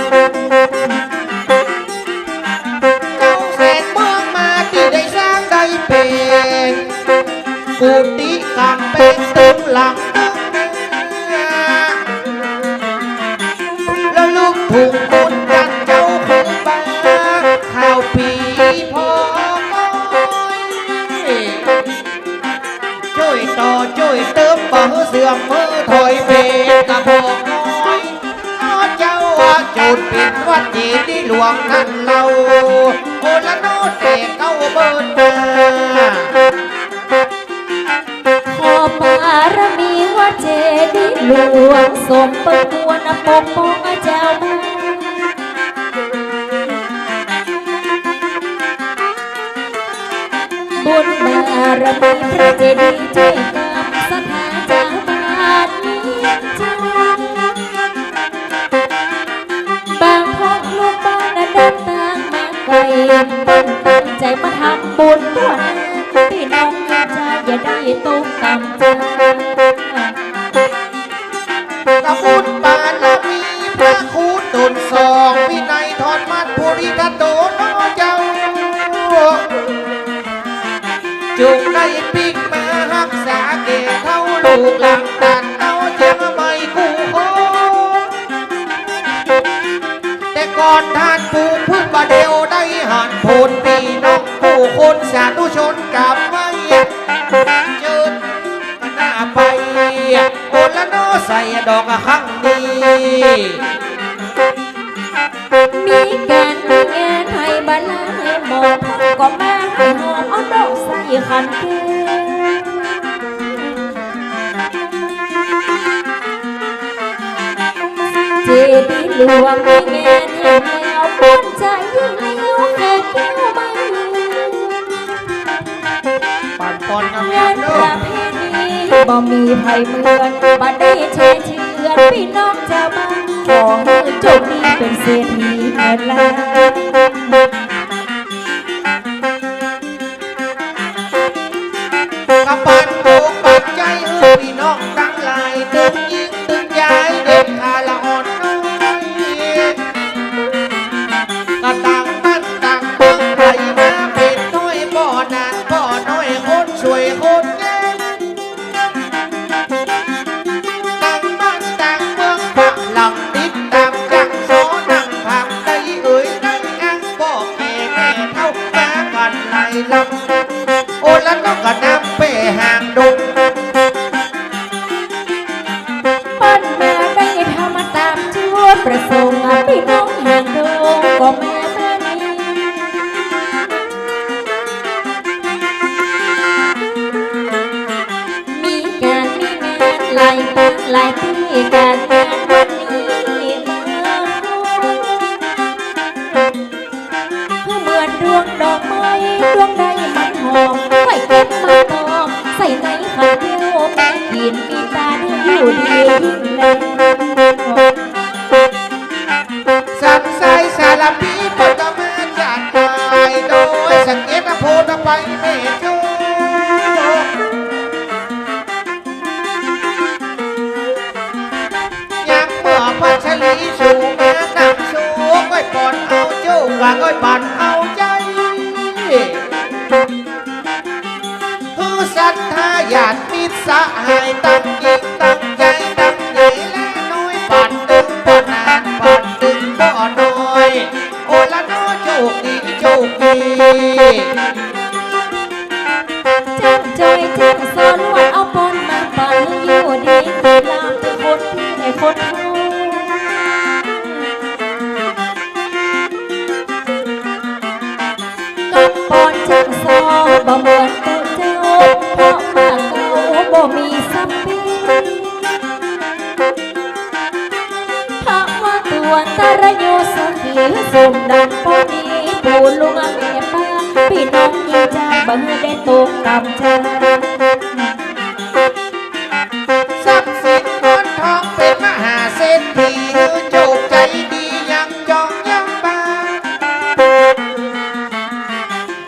เจ้าเศษเมืองมาที่ได้สร้างได้เป็นกุฏิกำเป็นตึงหลังแล้วลูกถูกคนจันเจ้าคงบ้าข้าวปีพอช่วยต่อช่วยเติมบ่เสื่อมมือถอยเป็นกระบอกน้อยเจ้าจุดปิดวัดเจดีย์หลวงนั่นเราโอละโนเตเก้าเบิร์นขอบารมีว่าเจดีย์หลวงสมประกวนปกป้องเจ้าบ้านบุญบารมีพระเจดีย์ช่วยกำศรัทธาเจ้าบ้านนี้ใจบางพ่อลูกบ้านเดินทางมาไกลตั้งใจมาทำบุญตัวนั้นพี่น้องอย่าได้ตกต่ำใจกระบุญบารมีพระคูณตนสองวินัยทอดมัดภูริทัตโตน้อเจ้าจุกได้ปิกมารักษาเก่เท่าลูกหลังตันเอาเจียงไม่คู่โคแ แต่ก่อนท่านปู่พึ่งบาเดียวได้หันพูนพี่น้องผู้คนสาธุชนกับไว้เจิญหน้าไปโอละโนใส่ดอกข้างดี มีการมีงานให้บาลาให้หมอก็มาให้หอมเอาดอกใส่ขันเกลือเจดีย์หลวงมีงานให้แล้วป้นใจยิ่งแล้วแค่แก้วไม่ ปั่นปอนงาม งาน ๆ ป เด้อ ระเพณีบ่มีไผเหมือนบัดได้เชิญเชือนพี่น้องชาวบ้านขอให้โชคดีเป็นเศรษฐีเงินล้าน กำปั้นโบกปัดใจพี่น้องทั้งหลายตึงยิงตึงยายเด็กขาละอ่อนน้อยก็ต่างบ้านต่างเมืองไทยมาเป็นน้อยบ่อนานบ่อน้อยคนช่วยคนงามต่างบ้านต่างเมืองผักหลังติดตามจังโซนั่งผักได้เอ่ยได้อ้างบ่แก่แม่เท่ามากันไหลลำโอ้แล้วน้องก็นำไปห่างดง ปั้นมาได้ทำตามจุดประสงค์พี่น้องแห่งดงก็แม่แม่นี้มีการมีงานหลายครั้งหลายปีการงานวันนี้คือเหมือนดวงดอกไม้ดวงใดมันหอมไว้เก็บมาตอมใส่ในขันเดียวแม่กินมีตาเดียวดียิ่งแล สันไซสารพีปตมาจัดไปโดยสังเกตโพธไปเมโจยังเมื่อพัชรีสู่แม่นำสู่ก้อยปอนเอาโจ้กะก้อยปันเอาใจผู้ศรัทธาญาติมิตรสหายตั้งยิ่งตั้งใจตั้งใหญ่และน้อยปันตึงปอนานปันตึงบ่อน้อยโอละน้อโชคดีโชคดี จ้างจอยจ้างสอนลวดเอาปนมาปั่นอยู่ดีคือลามเป็นคนที่ให้คนเขากับปอนจ้างสอนบ่เหมือนตัวเจ้าเพราะมากเก่าบ่มีสัมปีเพราะว่าตัวตาระโยสักขีสมดังปอนีปูลุงแม่ป้าพี่น้องยิ่งใจบ่ได้ตกกำใจ ทรัพย์สินเงินทองเป็นมหาเศรษฐีโชคใจดียังจองยังบา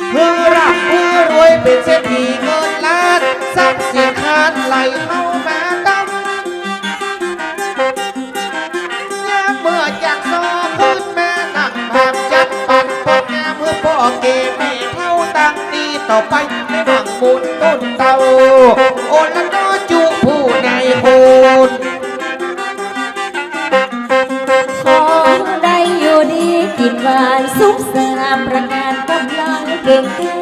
เพื่อรับเพื่อรวยเป็นเศรษฐีเงินล้านทรัพย์สินคานไหลเข้ามาตั้งยามเมื่อจากซอขึ้นแม่นั่งภาพจัดปันปองงามเมื่อพ่อเกแม่เท่าตั้งดีต่อไปในหวังบุญต้นเตาโอละน้อจูผู้ในโคน ขอได้อยู่ดีกินหวานสุขสนามประกาศกำลังเก่งแก่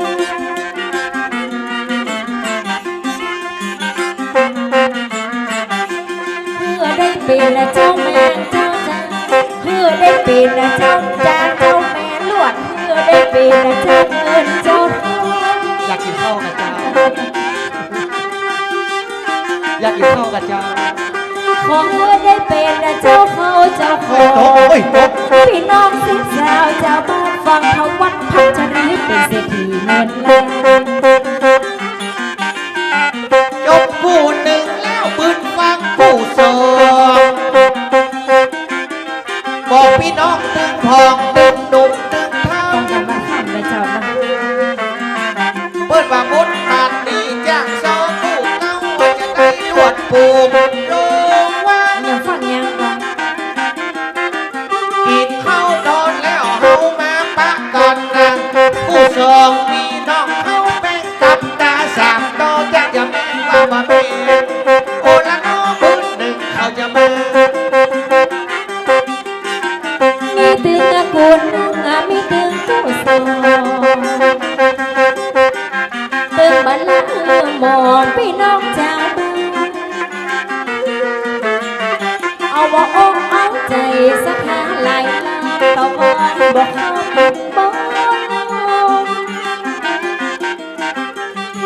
เพื่อได้เป็นเจ้าแม่เจ้าจ้าเพื่อได้เป็นเจ้าจ้าเจ้าแม่ลวดเพื่อได้เป็นเจ้าเงินเจ้าทอง อยากกินข้าวกับเจ้าอยากกินข้าวกับเจ้า ขอได้เป็นเจ้าเขาเจ้าข โอ้ อย โอ้ยโอ้ย พี่น้องสิสาวเจ้าบ้านฟังเขาวัดพัชรีเป็นเศรษฐีเงินล้าน จบผู้หนึ่งแล้วปืนฟังผู้สองบอกพี่น้องตึงพองตึงดุมตึงเท้า ต้องกันมาทำเลยเจ้านะ เปิดว่ามุดบาดดีจากสองผู้เต้าว่าจะได้ลวดปูมโรงว่า ยังฟังยังวะ เก ตึงกุนมีตึงกู้สอตึงบันละหมองพี่น้องชาวบ้านเอาบ่อกเอาใจสักหาหลายล้านต่อวันบอกเข้าเป็นบ่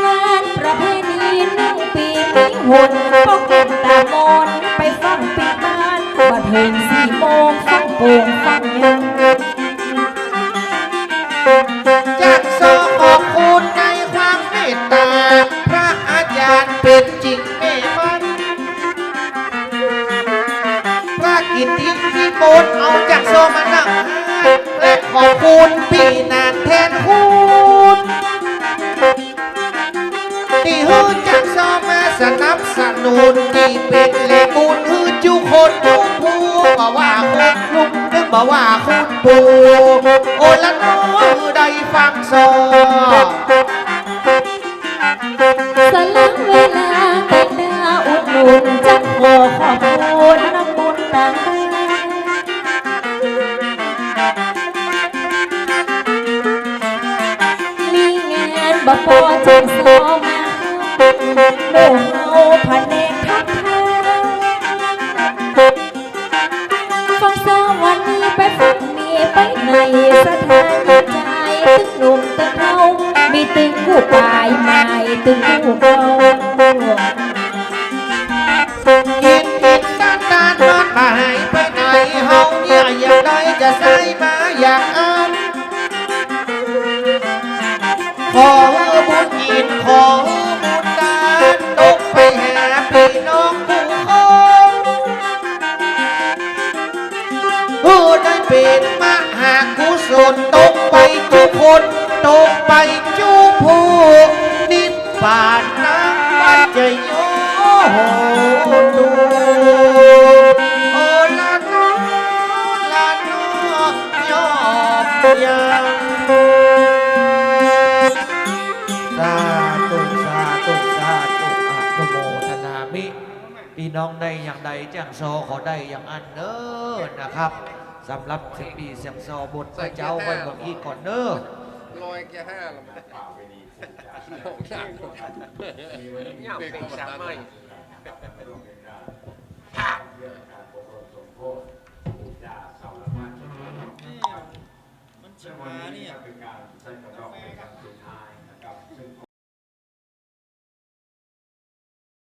งานประเพณี1 ปีมีหุ่นก็เก็บตามนไปฟังปีบ้านบัดถึง4 โมงฟังโป่งฟังยัง จากโซขอบคุณในความเมตตาพระอาจารย์เป็นจริงเมมันพระกิตติพิโมลเอาจากโซมานั่งและขอบคุณปีนานแทนคุณที่ฮือจากโซมาสนับสนุนที่เป็นแหล่งบุญฮือจุคนทุกผู้บอกว่าคุณลุงนึกบอกว่าคุณปู่โอละน้อมือใดฟังโซ สลังเวลาแต่หน้าอุดหนุนจักขอขอบคุณน้ำบุญต่างมีงานบ่พอจึงสอมาโด่งเอาพันเอกทักทายฟังสอวันนี้ไปฟังมีไปในสถานใจตึงหนุ่มตึงเทามีตึงผู้ปลายไม้ตึงผู้เก่า กินนานนอนมาหายไปไหนเฮาเนี่ยอย่างใดจะใส่มาอย่างอันขอบุญกินขอบุญดานตกไปหาพี่น้องผู้คนผู้ได้เป็นมหากุศลตกไปทุกคนตกไปจุผู้นิพพานนะปัจจโยโหตูโอละน้อละน้อยอบยังสาธุสาธุสาธุอนุโมทนามิพี่น้องได้อย่างใดแจ้งโซขอได้อย่างอันเนอนะครับสำหรับเสียงปีเสียงโซบทพระเจ้าไว้เมืองอีกก่อนเนอ ลอยแค่5แล้วมันลงยากยากเป็นสามไม่ มันชิมาเนี่ย